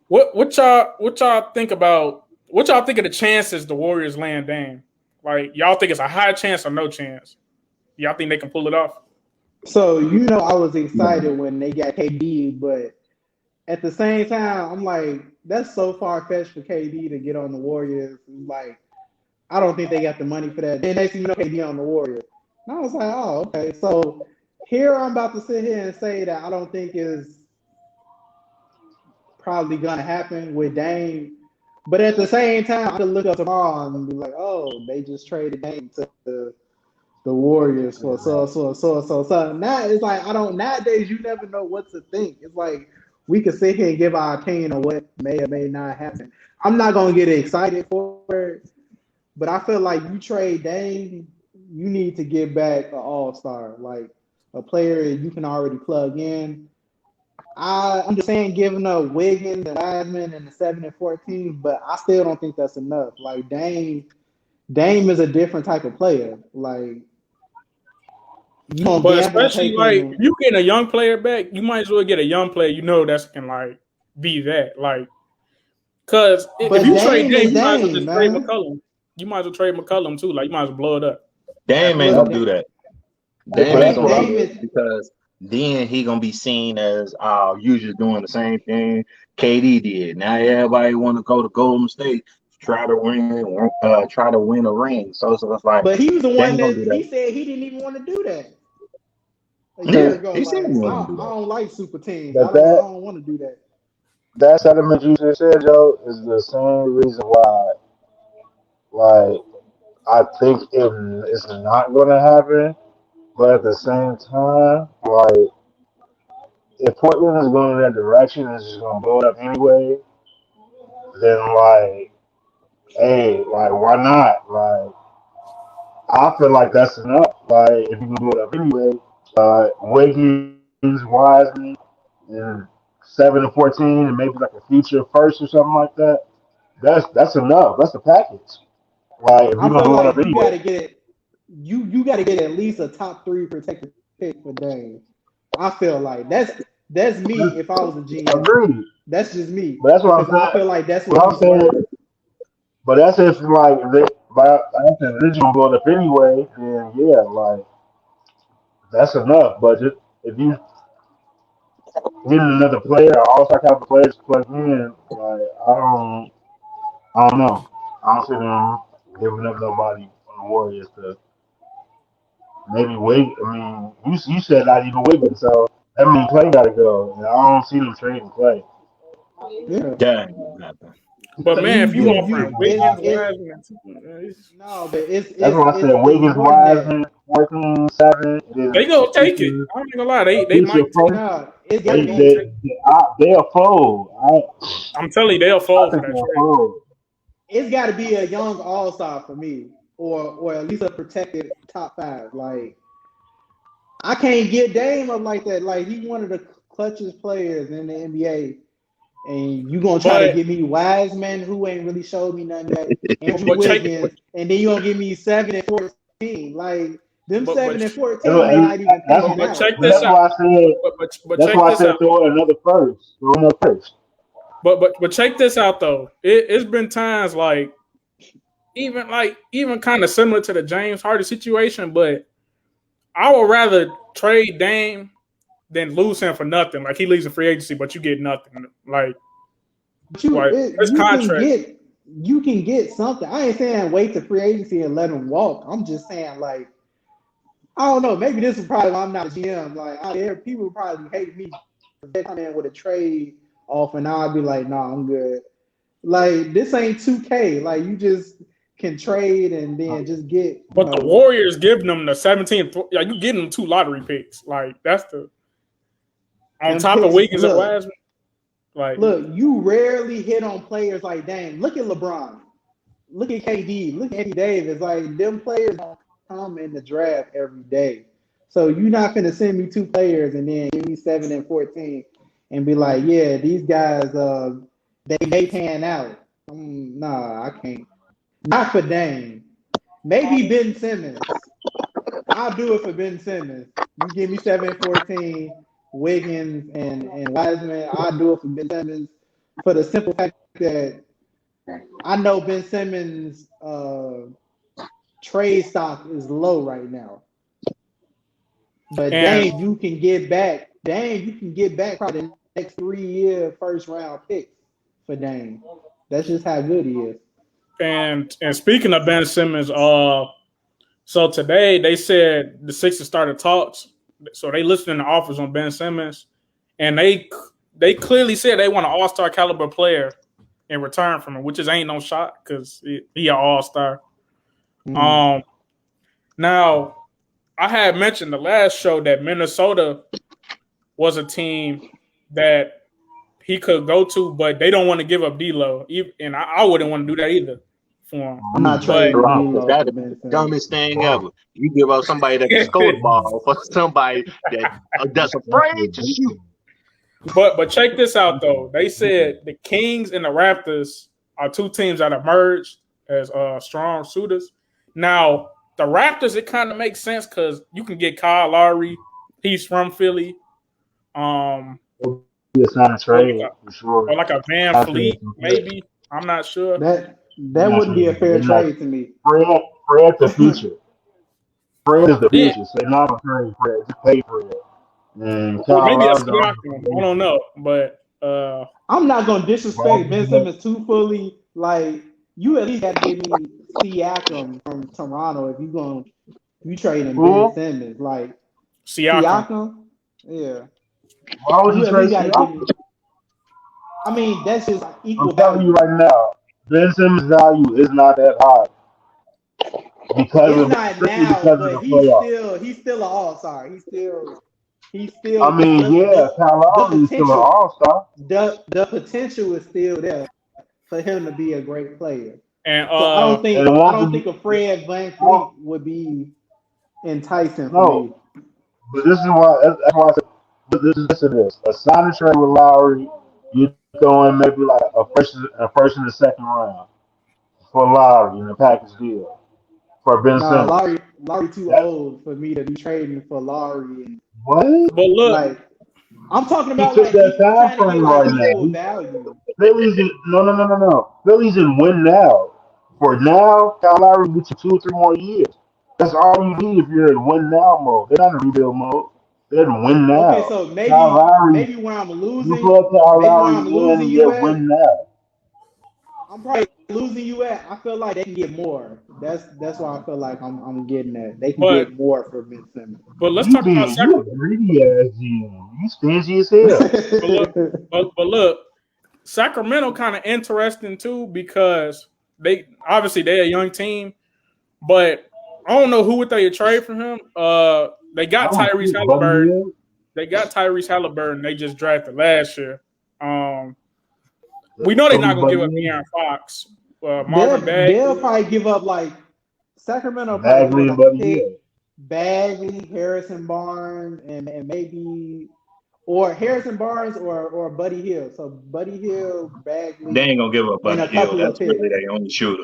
what y'all think about? What y'all think of the chances the Warriors land Dame? Like, y'all think it's a high chance or no chance? Y'all think they can pull it off? So I was excited when they got KD, but at the same time, I'm like, that's so far fetched for KD to get on the Warriors. Like, I don't think they got the money for that. Then next thing you know, KD on the Warriors. And I was like, oh, okay. So here I'm about to sit here and say that I don't think is probably gonna happen with Dame. But at the same time, I could look up tomorrow and be like, oh, they just traded Dame to the Warriors for so. Now it's like nowadays you never know what to think. It's like we can sit here and give our opinion on what may or may not happen. I'm not gonna get excited for it, but I feel like you trade Dame, you need to get back an all-star, like a player you can already plug in. I understand giving up Wiggins and Wiseman and the 7 and 14, but I still don't think that's enough. Like Dame is a different type of player. Like you don't But gamble especially like if taking. you get a young player back, you might as well get a young player that's can like be that. Like, because if But you trade Dame Dame, is you might as well Dame, just trade man. McCollum. You might as well trade McCollum too. Like you might as well blow it up. Dame ain't But gonna do that. Dame ain't gonna Dame do is it because then he gonna be seen as you just doing the same thing KD did. Now everybody want to go to Golden State to try to win a ring. So it's like but he was the one Dame gonna that do he that. said he didn't even want to do that a year Yeah, ago. he said he Like I, wouldn't do I that. don't like super teams. But I that don't want to do that. that sentiment you just said, Joe, is the same reason why, like, I think it's not going to happen. But at the same time, like, if Portland is going in that direction and it's just going to blow it up anyway, then like, hey, like, why not? Like, I feel like that's enough. Like, if you can blow it up anyway, Wiggins, Wiseman, and 7 and 14, and maybe like a future first or something like that. That's enough. That's a package. Like if I you're gonna feel blow it up like you got anyway. to get you got to get at least a top 3 protected pick for Dame. I feel like that's me if I was a GM. Agreed. That's just me But that's what because I'm I saying. feel like that's what What I'm he's saying, worth. but that's if like if they're gonna blow it up anyway, then yeah, like that's enough. But just, if you need another player, all type of players to plug in, like I don't know. I don't see them giving up nobody on the Warriors to maybe wait. I mean, you said not even Wiggins, so that means Clay got to go. And I don't see them trading Clay. Yeah. That ain't gonna happen. But man, if you offering Wiggins, It's Wiseman, no, but That's what I said. it's Wiggins, more than that. Wiseman, 14, 7, then they a gonna take it. future, I ain't gonna lie, they future might take it. first. No, it's got They to They gonna they be. take it. they'll fold. I'm telling you, they'll I fall for think that they'll trade. fold. It's got to be a young all star for me, or at least a protected top 5. Like I can't get Dame up like that. Like he's one of the clutchest players in the NBA, And you gonna try to But give me Wiseman, who ain't really showed me nothing yet, Andrew but check Wiggins, and then you gonna give me 7 and 14. Like them but 7 and 14 may not even That's pan out. this that's out. why I said But that's check why I this said out. throw in another first. Throw in a first. But check this out though. It's been times like even kind of similar to the James Harden situation, but I would rather trade Dame than lose him for nothing. Like he leaves in free agency, but you get nothing. Like But his contract. you can get something. I ain't saying wait to free agency and let him walk. I'm just saying like I don't know. Maybe this is probably why I'm not a GM. Like out there, people would probably hate me if they come in with a trade off, and I'd be like, nah, I'm good. Like this ain't 2K. Like you just can trade and then just get But the Warriors giving them the 17th. Yeah, you getting them 2 lottery picks. Like that's the on top of Wiggins and Wiseman. Like look, you rarely hit on players like Dame. Look at LeBron. Look at KD. Look at Anthony Davis. Like them players don't come in the draft every day. So you're not gonna send me 2 players and then give me 7 and 14 and be like, yeah, these guys they may pan out. Nah, I can't. Not for Dame. Maybe Ben Simmons. I'll do it for Ben Simmons. You give me 7 and 14, Wiggins and Wiseman. I'll do it for Ben Simmons for the simple fact that I know Ben Simmons' trade stock is low right now. But Dame, you can get back. Dame, you can get back probably the next 3-year first round picks for Dame. That's just how good he is. And speaking of Ben Simmons, so today they said the Sixers started talks. So they listened to offers on Ben Simmons, and they clearly said they want an all-star caliber player in return from him, which is ain't no shot because he an all-star. Now I had mentioned the last show that Minnesota was a team that he could go to, but they don't want to give up D'Lo, and I wouldn't want to do that either for him. I'm not trading D'Lo. That's the dumbest thing ever. You give up somebody that can score the ball for somebody that's afraid to shoot. But check this out though. They said the Kings and the Raptors are 2 teams that have merged as strong suitors. Now the Raptors, it kind of makes sense because you can get Kyle Lowry. He's from Philly. It's not a trade for sure. Or like a Van Fleet, maybe. I'm not sure. That wouldn't be a fair trade to me. Fred's the future. Fred is the future. So they're not going to trade Fred. Just pay Fred. And maybe a Siakam. I don't know, but I'm not gonna disrespect Ben Simmons too fully. Like you at least got to give me Siakam from Toronto if you trading Ben Simmons. Like Siakam? Yeah. Why would you trade Siakam? I mean, that's just equal. I'm telling you right now, Ben Simmons' value is not that high. Because it's not now, but he's still an all-star. He's still. I mean, Kyle Lowry is still an all-star. The potential is still there for him to be a great player. And so I don't think a Fred VanVleet would be enticing for me. But this is why. That's why I said. But this. A signing trade with Lowry, you throw in maybe like a first and a second round for Lowry in a package deal for Ben Simmons. Lowry too old for me to be trading for Lowry. What? But look, like I'm talking about like that time frame right now. Value. Philly's in no. Philly's in win now. For now, Kyle Lowry gets you 2 or 3 more years. That's all you need if you're in win now mode. They're not in rebuild mode. They're in win now. Okay, so maybe when I'm losing, win now. I'm probably losing you at. I feel like they can get more. That's why I feel like I'm getting that. They can get more for Ben Simmons. But let's talk about Sacramento. You greedy ass GM. You stingy as hell. but look, Sacramento kind of interesting too because they're a young team, but I don't know who would they trade for him. They got Tyrese Halliburton. They just drafted last year. We know they're not going to give up De'Aaron Fox. Marvin Bagley. They'll probably give up like Sacramento. Bagley, Bagley, Harrison Barnes, and maybe or Harrison Barnes or Buddy Hill. So Buddy Hill, They Bagley, ain't gonna give up and Buddy a Hill. couple of That's really picks. their only shooter.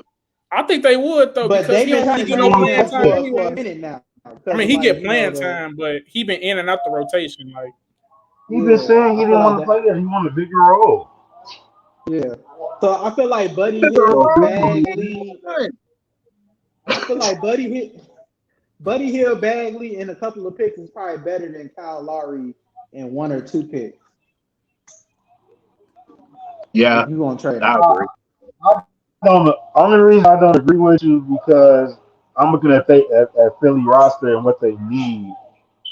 I think they would though But because they've he been don't trying really to get no trade playing him time for a anyway. minute now. I mean, he get You know, playing time, but he been in and out the rotation. Like, He been saying he I didn't feel want to like play there. He wanted a bigger role. yeah. So I feel like Buddy Bigger Hill, role. Bagley. I feel like Buddy Hill, Bagley, and a couple of picks is probably better than Kyle Lowry and 1 or 2 picks. Yeah, If you gonna trade I him. agree. The only reason I don't agree with you because I'm looking at Philly roster and what they need,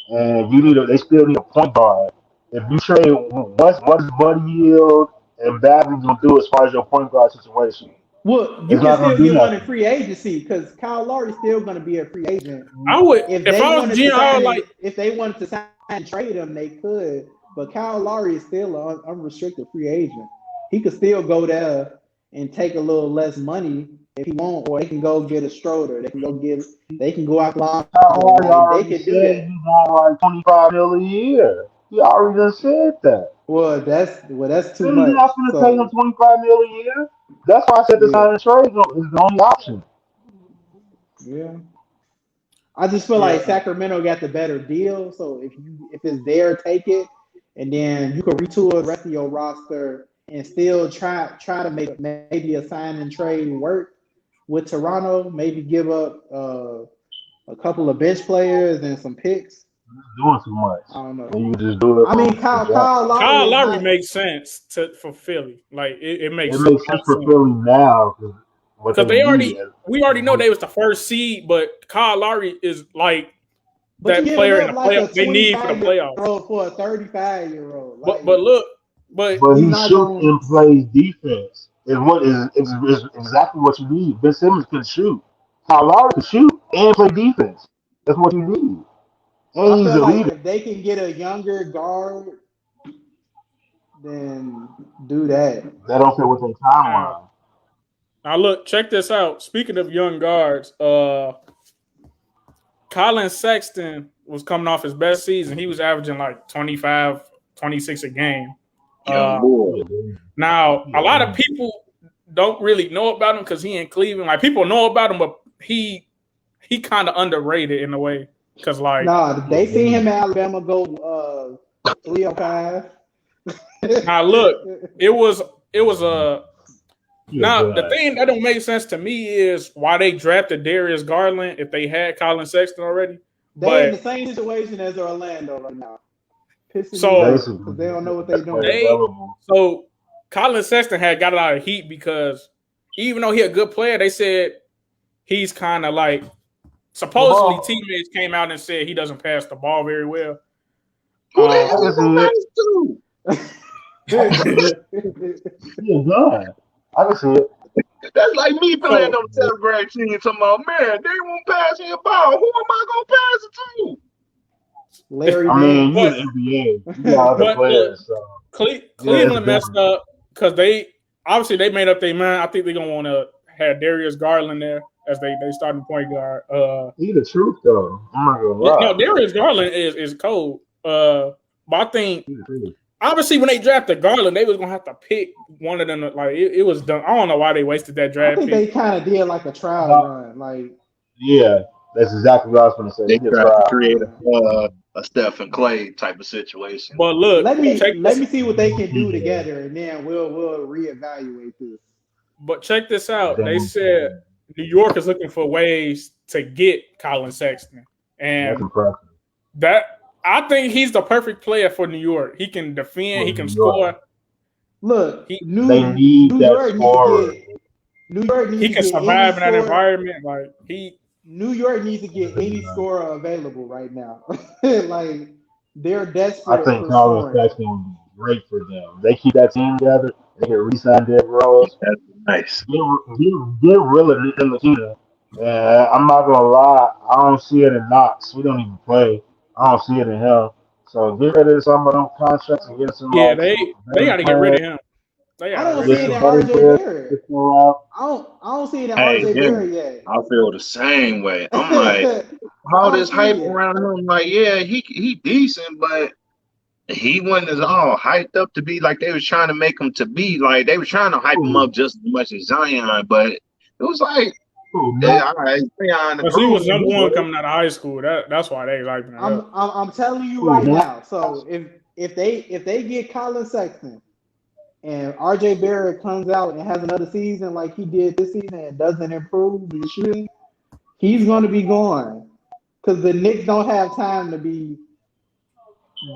and they still need a point guard. If you trade, what is Buddy Hield and Bagley gonna do as far as your point guard situation? Well, you It's can not gonna still do get one in nothing. free agency because Kyle Lowry's still going to be a free agent. I would If if they I was wanted to GM, I sign would him, like. if they wanted to sign and trade him, they could. But Kyle Lowry is still an unrestricted free agent. He could still go there and take a little less money if he want, or they can go get a Stroder. They can go out long. Kyle Lowry Like, already they said can do that. he's on like $25 million a year. He already done said that. Well, that's too Philly much. not gonna pay him So $25 million a year. That's why I said the yeah, sign and trade is the only option. yeah. I just feel Yeah, like Sacramento got the better deal. So if it's there, take it, and then you can retool the rest of your roster and still try to make maybe a sign and trade work with Toronto. Maybe give up a couple of bench players and some picks. He's doing too much. I don't know. And you just do it. I mean, for Kyle Jackson. Lowry Kyle is Lowry not. makes sense for Philly. Like, it makes It makes sense for sense Philly now what because they we already know they was the first seed, but Kyle Lowry is like But you that giving player in up the like a playoff they need for the playoffs. 25-year-old for a 35-year-old. Like But look, but But he's he not shoots going. and plays defense. Is exactly what you need. Ben Simmons can shoot. Kyle Lowry can shoot and play defense. That's what you need. And I he's feel a like leader. if they can get a younger guard, then do that. That don't fit with their timeline. now look, check this out. Speaking of young guards, Colin Sexton was coming off his best season. He was averaging like 25, 26 a game. Young boy. Now, a lot of people don't really know about him because he in Cleveland. Like, people know about him, but he kind of underrated in a way. Because, like, Nah, they seen him at Alabama go 305. now look, it was now Yeah, the thing that don't make sense to me is why they drafted Darius Garland if they had Colin Sexton already. They in the But same situation as Orlando right now. Pissing So- me off basically, because they don't know what they're doing. They- so Colin Sexton had got a lot of heat because even though he a good player, they said he's kind of like supposedly Well- teammates came out and said he doesn't pass the ball very well. Who the Uh, hell is the Yeah, God. I can see it. That's like me playing on the 7th grade team talking about, man, they won't pass me a ball. Who am I going to pass it to? Larry I mean, Nance. you're in the NBA. You got other But- players. So. Cleveland it's messed up because they made up their mind. I think they're gonna want to have Darius Garland there as they starting point guard. He the truth, though. I'm not going to lie. No, Darius Garland is cold. But I think He the truth. obviously when they drafted Garland, they was gonna have to pick one of them. Like it was done. I don't know why they wasted that I draft think pick. they kind of did like a trial run. Like, Yeah, that's exactly what I was going to say. They He a tried to trial. create a Stephen Clay type of situation. But look, let me check see what they can do together, and then we'll reevaluate this. But check this out. They said New York is looking for ways to get Colin Sexton, and That's impressive. that I think he's the perfect player for New York. He can defend, he can New York. score, Look, He- They need New that York scorer. needs to get. New York needs he to can get survive in any that scorer. environment. Like New York needs to get any scorer available right now. Like they're desperate. I think for Colin scoring. Sexton would be great for them. They keep that team together. They can re-sign Derrick Rose. That's nice. Get real in the team. I'm not gonna lie. I don't see it in Knox. We don't even play. I don't see it in him. So get rid of some of them contracts and get some. yeah, they got to get rid of him. They I got don't to see get it rid in of him. RJ Barrett. I don't see it in Hey, RJ yeah. Barrett yet. I feel the same way. I'm like, all this hype around him, like, yeah, he decent, but he wasn't as all hyped up to be like they was trying to make him to be. Like they were trying to hype him up just as much as Zion, but it was like, yeah, all right, Zion the Because he was groove. number one coming out of high school. That's why they like him. I'm telling you right now. So if they get Colin Sexton and RJ Barrett comes out and has another season like he did this season and doesn't improve his shooting, he's going to be gone. Because the Knicks don't have time to be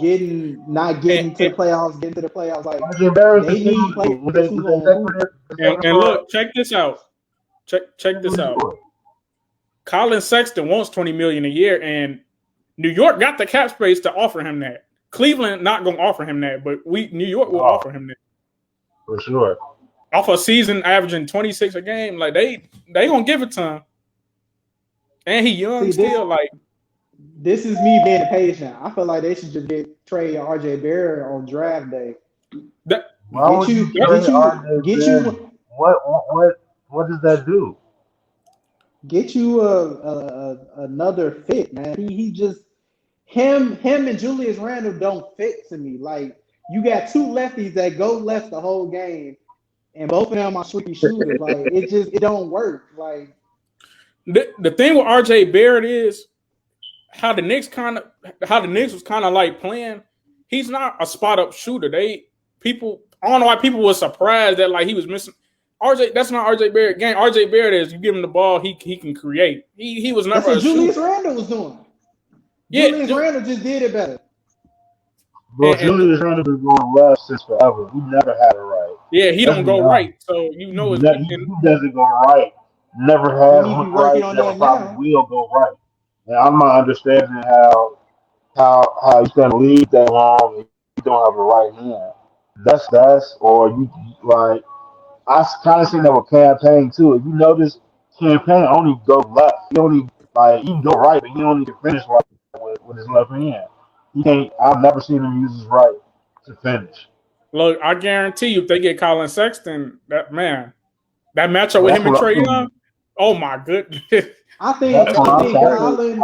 not getting to the playoffs, getting to the playoffs. Like they need players who's gonna and look, check this out. Check this out. Colin Sexton wants $20 million a year, and New York got the cap space to offer him that. Cleveland not going to offer him that, but New York will offer him that for sure. Off a season averaging 26 a game, like they gonna give it to him. And he young still. Like this is me being patient. I feel like they should just trade RJ Barrett on draft day. What does that do? Get you another fit, man. He just him and Julius Randle don't fit to me. Like you got two lefties that go left the whole game, and both of them are streaky shooters. Like it don't work. Like the thing with RJ Barrett is how the Knicks was kind of like playing. He's not a spot up shooter. I don't know why people were surprised that like he was missing. RJ, that's not RJ Barrett game. RJ Barrett is you give him the ball, he can create. He was never. That's what Julius Randle was doing. Yeah, Julius Randle just did it better. Bro, Julius Randle been going left since forever. We never had it right. Yeah, he don't go right, so you know he doesn't go right. Never has went right. Never probably will go right. And I'm not understanding how you can lead that long and you don't have a right hand. That's or you like. I kind of seen that with Campaign too. If you notice, Campaign only go left. He only he can go right, but he only can finish right with his left hand. He can't. I've never seen him use his right to finish. Look, I guarantee you, if they get Colin Sexton, that matchup with him and Trae Young, oh my goodness! I think Colin.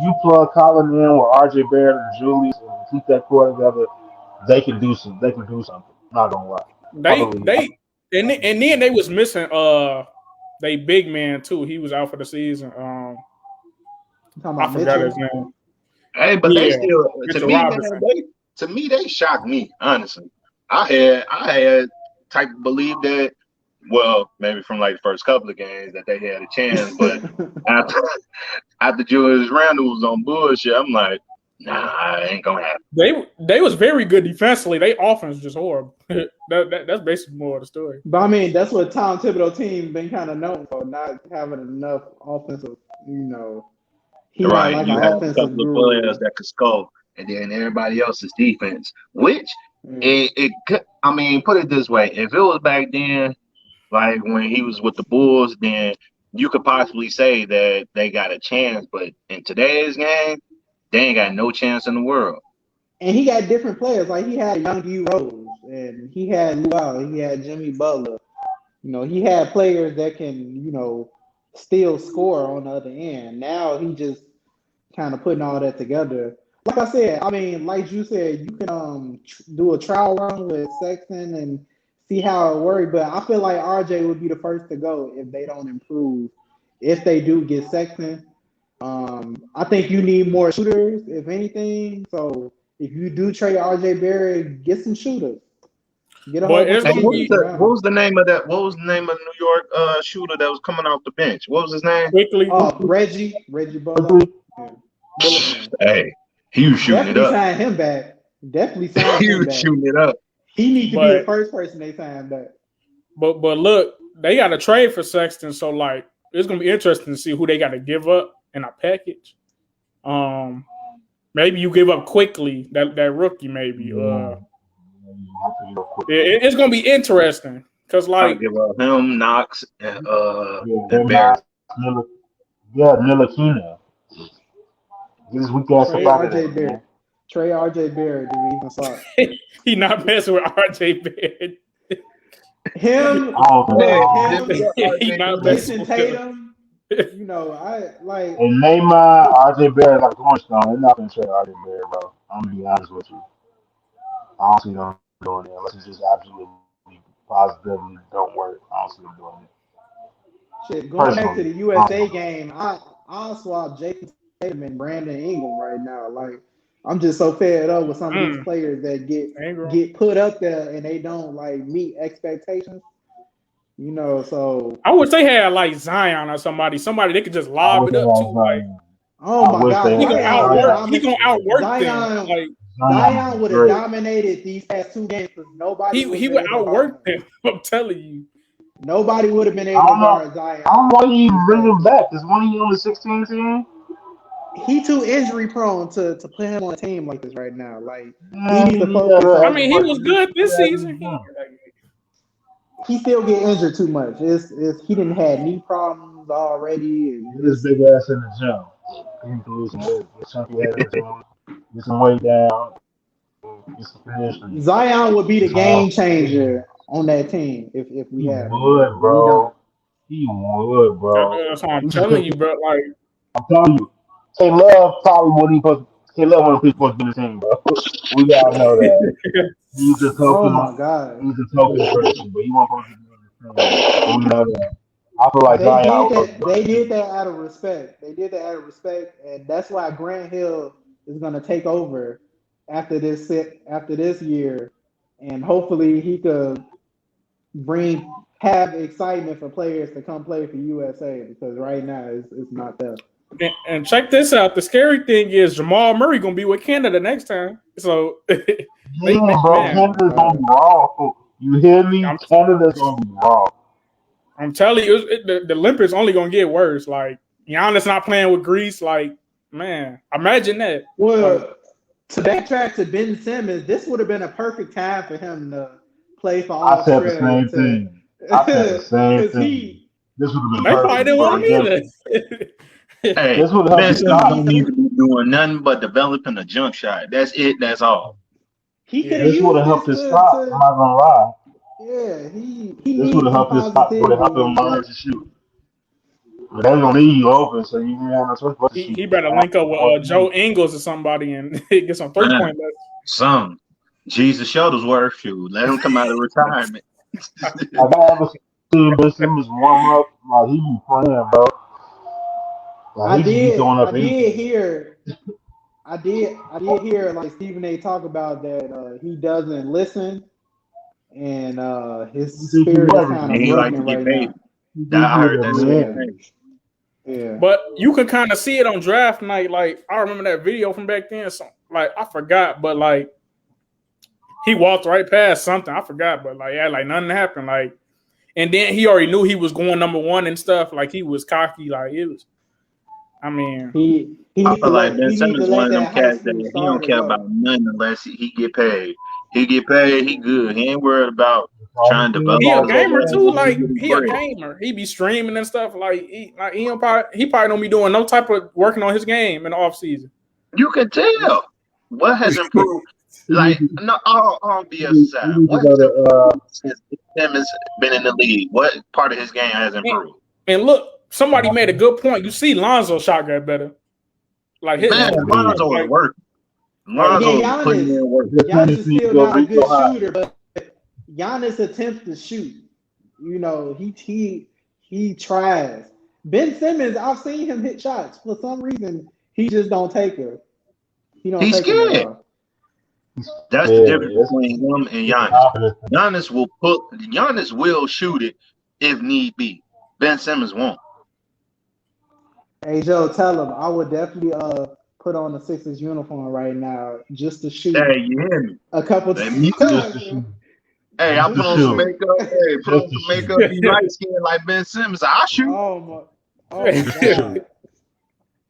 You plug Colin in with RJ Barrett and Julius and keep that core together. They can do something. I'm not gonna lie. And then they was missing they big man too. He was out for the season. I forgot his name. Hey, but they still to me they shocked me, honestly. I had type of believe that, well, maybe from like the first couple of games that they had a chance, but after Julius Randle was on bullshit, I'm like, nah, it ain't gonna happen. They was very good defensively. They offense just horrible. That's basically more of the story. But I mean, that's what Tom Thibodeau team been kind of known for, not having enough offensive. He right. like you have a couple of players that could score, and then everybody else's defense. Which it could. I mean, put it this way: if it was back then, like when he was with the Bulls, then you could possibly say that they got a chance. But in today's game, they ain't got no chance in the world. And he got different players. Like he had Young D Rose, and he had Luau, he had Jimmy Butler. He had players that can, still score on the other end. Now he just kind of putting all that together. Like I said, I mean, like you said, you can do a trial run with Sexton and see how it works. But I feel like RJ would be the first to go if they don't improve. If they do get Sexton. I think you need more shooters, if anything. So if you do trade RJ Barrett, get some shooters. What was the name of that? What was the name of the New York shooter that was coming off the bench? What was his name? Quickly. Reggie Butler. Yeah. Hey, he was shooting it up. Sign him back. Definitely sign him back. He was shooting it up. He needs to be the first person they sign back. But look, they got to trade for Sexton, so like it's gonna be interesting to see who they got to give up in a package. Maybe you give up quickly that rookie. Maybe it's gonna be interesting because like I'll give up him, Knox, and Barrett. Ntilikina. This weak ass RJ Barrett. Trey RJ Barrett, dude. Even saw it. He not messing with RJ Barrett. Him. He not Jason messing Tatum. I like. And Neymar, RJ Barrett like a cornerstone. They're not gonna trade RJ Barrett, bro. I'm gonna be honest with you. I don't see them doing it unless it's just absolutely positively don't work. I don't see them doing it. Shit, going back to Personally, the USA game, I'll swap Jason Tatum and Brandon Ingram right now. Like, I'm just so fed up with some of these players that Ingram. get put up there and they don't like meet expectations. You know, so I wish they had like Zion or somebody they could just lob it up to. Like, oh my wish God, they he had gonna outwork them. Zion. Like, Zion would have great. dominated these past 2 games because nobody he would outwork them. I'm telling you. Nobody would have been able to guard Zion. I don't know why you even bring him back. Is one of you on the 16 team? He too injury prone to put him on a team like this right now. Like, he needs to focus on. I mean, he was good this season. He still get injured too much. He didn't have knee problems already. And Get his big ass in the gym. He can lose some weight. Get some weight down. Get some conditioning. Zion would be the game changer on that team if we had him. Would, bro. He would, bro. That's what I'm telling you, bro. Like, I'm telling you, K-Love probably wouldn't even K-Love wasn't supposed to be the team, bro. We gotta know that. He's a token. Oh my God. He's a token person, but he wasn't supposed to be the team. We know that. I feel like they did that out of respect. They did that out of respect, and that's why Grant Hill is going to take over after this year, and hopefully he could have excitement for players to come play for USA because right now it's not there. And check this out. The scary thing is Jamal Murray gonna be with Canada next time. So, Canada's gonna be raw. You hear me? Canada's gonna be raw. I'm telling you, the Olympics only gonna get worse. Like, Giannis not playing with Greece. Like, man, imagine that. Well, to backtrack to Ben Simmons, this would have been a perfect time for him to play for Australia. I said the same thing. This would have been perfect. They probably didn't want him either. Hey, Ben Simmons don't need to be doing nothing but developing a jump shot. That's it. That's all. This would have helped his stop. I'm not gonna lie. Yeah, this would have helped his stop. Would have helped him learn to shoot. But they're gonna leave you open, so you want to switch. He better link up with Joe Ingles or somebody and get some 3-point lessons. Jesus Shuttlesworth, shoot. Let him come out of retirement. I've ever seen Ben Simmons warm up like he be playing, bro. Like, I did hear like Stephen A. talk about that he doesn't listen and his spirit is kind of broken right now. I heard that. Yeah. But you can kind of see it on draft night. Like, I remember that video from back then. So, like, I forgot, but like he walked right past something. I forgot, but like, yeah, like nothing happened. Like, and then he already knew he was going number 1 and stuff. Like, he was cocky. Like, it was. I mean, I feel like Ben Simmons one of them cats that he don't care about nothing unless he get paid. He get paid, he good. He ain't worried about trying to develop. He a gamer too. Like, he a gamer. He be streaming and stuff. Like he probably don't be doing no type of working on his game in the off season. You can tell what has improved. Like, no, all BS aside, what since Simmons been in the league? What part of his game has improved? And look. Somebody made a good point. You see, Lonzo's shot got better. Like his Lonzo is working. Lonzo putting in work. Giannis is still not a good shooter, but Giannis attempts to shoot. You know, he tries. Ben Simmons, I've seen him hit shots. For some reason, he just don't take her. He's scared. That's the difference between him and Giannis. Giannis will shoot it if need be. Ben Simmons won't. Hey Joe, tell him I would definitely put on the Sixers uniform right now just to shoot. Hey, you hear me? A couple times. Hey, I put on some makeup. Hey, put on some makeup. Be light skinned like Ben Simmons. I'll shoot. Oh my God.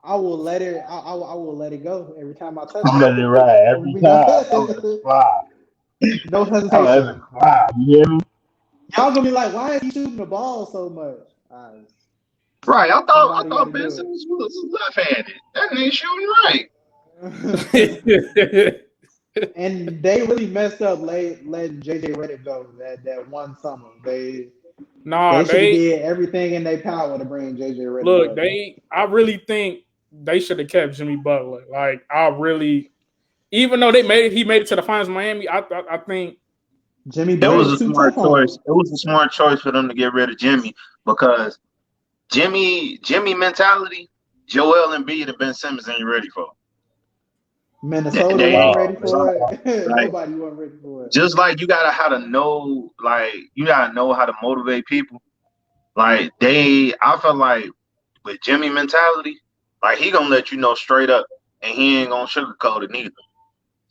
I will let it. I will let it go every time I touch it. I'm letting it ride every time. No hesitation. You hear me? Y'all gonna be like, why is he shooting the ball so much? Right, I thought Ben Simmons was left-handed. That ain't shooting right. And they really messed up letting JJ Redick go that one summer. They did everything in their power to bring JJ Redick. Look, I really think they should have kept Jimmy Butler. Like, even though he made it to the finals of Miami, I think Jimmy It Butler was was a too smart tough on choice. him. It was a smart choice for them to get rid of Jimmy because Jimmy mentality, Joel Embiid and Ben Simmons ain't ready for. Minnesota They wasn't ain't. ready for it. Like Nobody wasn't ready for it. just like you gotta know how to motivate people. Like I feel like with Jimmy mentality, like he gonna let you know straight up, and he ain't gonna sugarcoat it neither.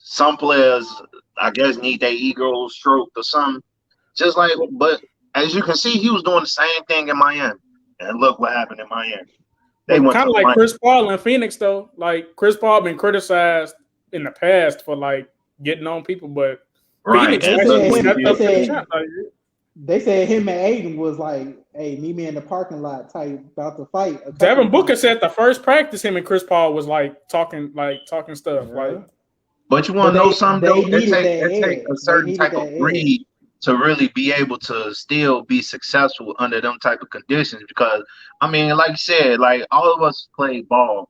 Some players, I guess, need their ego stroked or something. Just like, but as you can see, he was doing the same thing in Miami, and look what happened in Miami. They but went kind to of like Miami. Chris Paul in Phoenix though. Like Chris Paul been criticized in the past for like getting on people, but Right. Phoenix They And actually look said what he him. stepped They up to the did. shot. said they said him and Aiden was like, "Hey, meet me in the parking lot," type about to fight. A couple Devin Booker times. said the first practice, him and Chris Paul was like talking stuff. Yeah. Like, But you But want to know something they though? needed that It take edge. a They certain needed type of that edge. breed to really be able to still be successful under them type of conditions. Because I mean, like you said, like all of us play ball.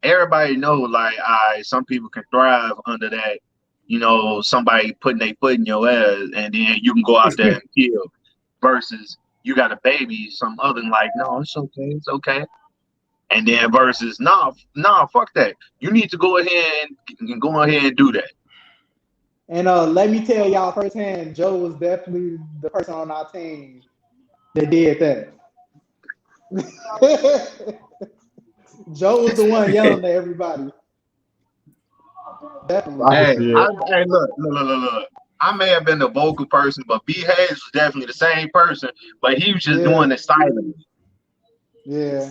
Everybody know, like, some people can thrive under that. You know, somebody putting their foot in your ass, and then you can go out there and kill. Versus you got a baby, some other like, no, it's okay, it's okay. And then versus, nah, fuck that. You need to go ahead and do that. And let me tell y'all firsthand, Joe was definitely the person on our team that did that. Joe was the one yelling at everybody. Definitely. I can see it. Hey, look. I may have been the vocal person, but B. Hayes was definitely the same person, but he was just doing it silently. Yeah.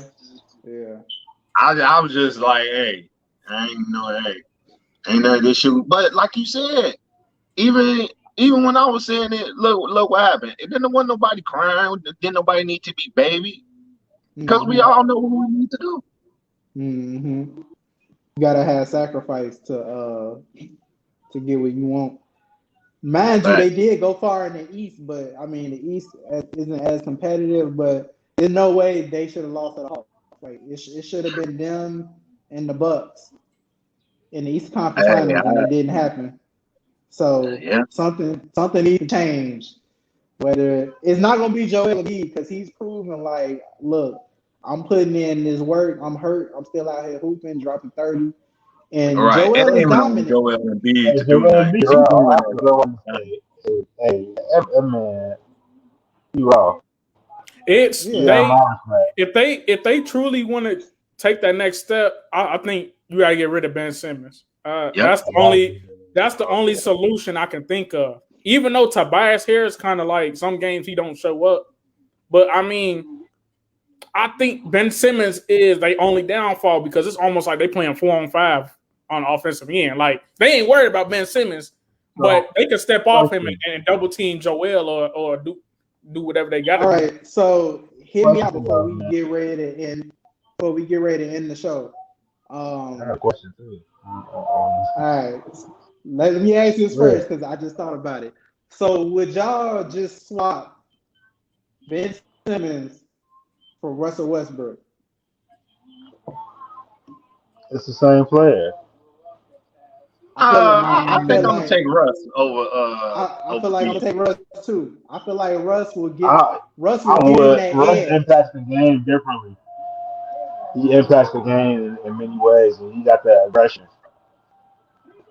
I was just like, hey, ain't no this shit. But like you said, even when I was saying it, look what happened. It didn't want nobody crying. Didn't nobody need to be baby because we all know what we need to do. Mm-hmm. You gotta have sacrifice to get what you want. Mind you, they did go far in the East, but I mean the East isn't as competitive. But there's no way they should have lost at all. Like it should have been them and the Bucks in the East Conference Finals, and it didn't happen. So something needs to change. Whether it's not gonna be Joel Embiid because he's proven like, look, I'm putting in this work. I'm hurt. I'm still out here hooping, dropping 30. And Right. Joel It is ain't on dominant. Joel Embiid Hey, to do Joel nothing. Embiid, He bro, doing I that. go and say, hey, that man, he raw. it's Yeah. if they truly want to take that next step, I think you gotta get rid of Ben Simmons. That's the only solution I can think of. Even though Tobias Harris kind of like some games he don't show up, but I mean, I think Ben Simmons is their only downfall because it's almost like they playing 4-on-5 on the offensive end. Like they ain't worried about Ben Simmons, but they can step off him and double team Joel or do whatever they got to do. All right. So hit me out before we get ready to end. Before we get ready to end the show. I got a question too. All right. Let me ask this first because I just thought about it. So would y'all just swap Ben Simmons for Russell Westbrook? It's the same player. I think I'm gonna take Russ over. I feel like I'm gonna take Russ too. I feel like Russ will get him that Russ edge. impacts the game differently. He impacts the game in many ways, and he got that aggression.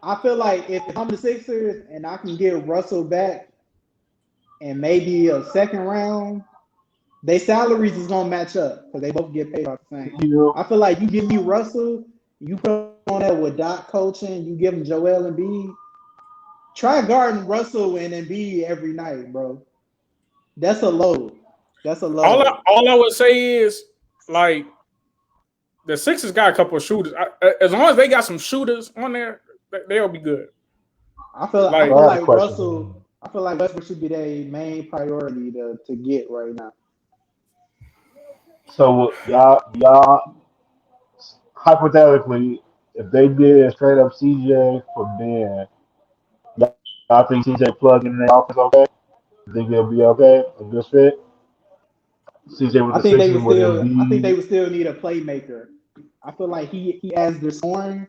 I feel like if I'm the Sixers and I can get Russell back and maybe a second round, their salaries is gonna match up because they both get paid off the same. I feel like you give me Russell, you put on that with Doc coaching, you give him Joel Embiid. Try guarding Russell and Embiid every night, bro. That's a load. All I would say is like the Sixers got a couple of shooters. As long as they got some shooters on there, they'll be good. I feel like Russell. I feel like Westbrook should be their main priority to get right now. So y'all, hypothetically, if they did straight up CJ for Ben, y'all think CJ plug in the offense okay? Think it'll be okay? A good fit? CJ with I the think Sixers with Embiid. I think they would still need a playmaker. I feel like he has the scoring,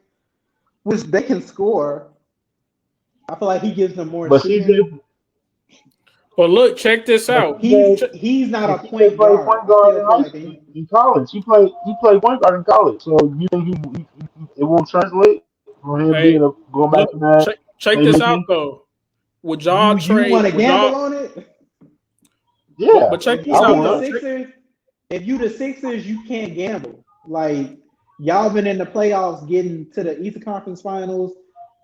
which they can score, I feel like he gives them more But shooting. But look, check this out. He's not a He point played guard. point guard in I high feel school. like In college, he played point guard in college. So you think it won't translate for him Hey, going back look, to that check this out playmaking? though. Would y'all you want trade? to gamble on it? Yeah, But check If this I out you the though. would. Sixers, if you the Sixers, you can't gamble. Like y'all been in the playoffs, getting to the Eastern Conference Finals,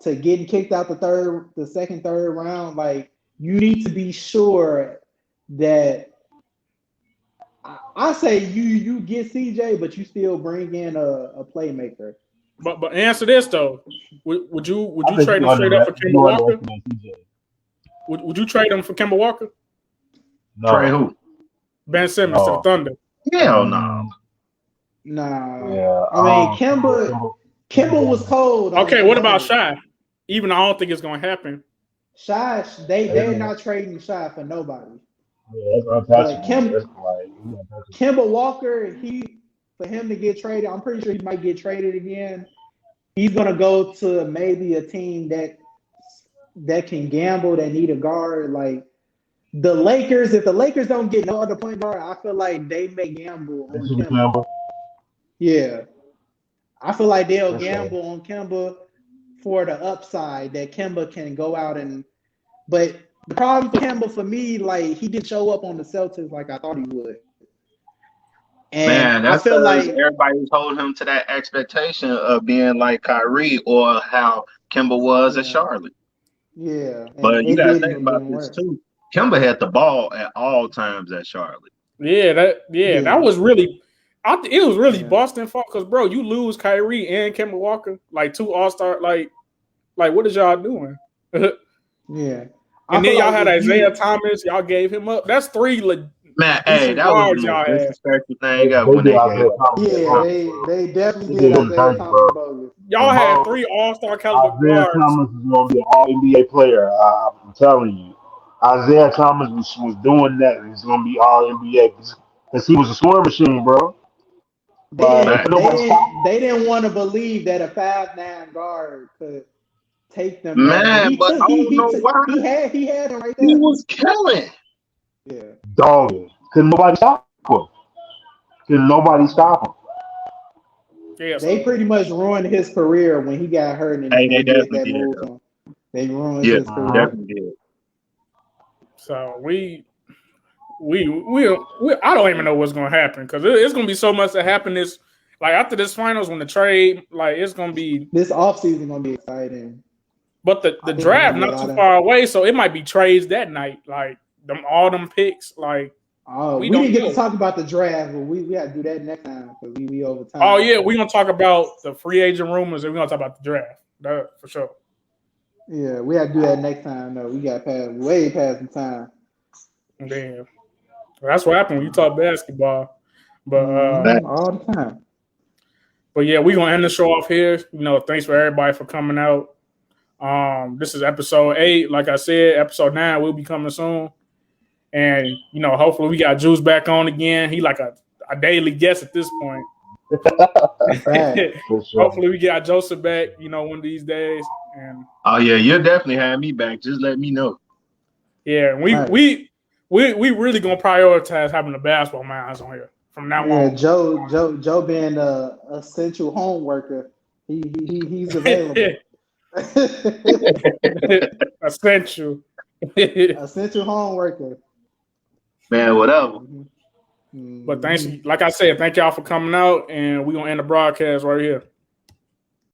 to getting kicked out the second, third round. Like you need to be sure that I say you get CJ, but you still bring in a playmaker. But answer this though. Would you I think trade him straight up for Kemba you Walker? underestimate CJ. Would you trade him for Kemba Walker? Trey No, who? Ben Simmons to the no. Thunder. Hell no. Nah. Yeah, I mean Kimba was cold. Okay, what about Shy? Even I don't think it's gonna happen. Shy? They're not trading Shy for nobody. Yeah, that's But untouchable. That's like, he's untouchable. Kemba Walker, for him to get traded, I'm pretty sure he might get traded again. He's gonna go to maybe a team that can gamble, that need a guard. Like the Lakers, if the Lakers don't get no other point guard, I feel like they may gamble on This is Kemba. Kemba. Yeah. I feel like they'll For sure. gamble on Kemba for the upside that Kemba can go out but the problem for Kemba for me, like he didn't show up on the Celtics like I thought he would. And Man, I that's feel because like everybody was holding him to that expectation of being like Kyrie or how Kimba was at Yeah. Charlotte. yeah, But you it gotta didn't think about this work. too. Kimba had the ball at all times at Charlotte. Yeah, that was really. It was really Yeah. Boston fault because bro, you lose Kyrie and Kemba Walker, like two All-Star, like what is y'all doing? Yeah. And then feel y'all like had if Isaiah Thomas. Y'all gave him up. That's three Man, hey, decent that was guards the y'all most had. disrespectful They thing ever when did they Isaiah gave Thomas. Yeah, they definitely They did did him Isaiah dirty, Thomas bro. bogus. Y'all had Bro, three All-Star caliber Isaiah guards. Thomas is going to be an All NBA player. I'm telling you, Isaiah Thomas was doing that. He's going to be All NBA because he was a scoring machine, bro. Like, They didn't want to believe that a 5'9" guard could take them back. But Man, but I don't know why he had him right he there. was killing. Yeah. dogging. Couldn't nobody stop him. Couldn't nobody stop him. Yeah, They pretty much ruined his career when he got hurt and Hey, they did definitely that did. move to him. They ruined Yeah, his career. definitely did. so we I don't even know what's gonna happen because it's gonna be so much that happen this like after this finals when the trade like it's gonna be. This offseason gonna be exciting. But the think draft it's gonna be not a too lot far away, so it might be trades that night. Like all them picks, like We don't didn't get know. to talk about the draft, but we got to do that next time because we over time. Oh yeah, we're gonna talk about the free agent rumors and we're gonna talk about the draft. That for sure. Yeah, we have to do that next time. No, we got way past the time. Damn. That's what happened when you talk basketball. But all the time. But yeah, we're gonna end the show off here. Thanks for everybody for coming out. This is episode 8. Like I said, episode 9 will be coming soon. And hopefully we got Juice back on again. He like a daily guest at this point. For sure. Hopefully we got Joseph back, one of these days. And Oh yeah, you'll definitely have me back. Just let me know. yeah, we really gonna prioritize having the basketball minds on here from now on. Joe being a essential home worker, he's available. Essential. Essential home worker. Man, whatever. But thanks, like I said, thank y'all for coming out, and we're gonna end the broadcast right here.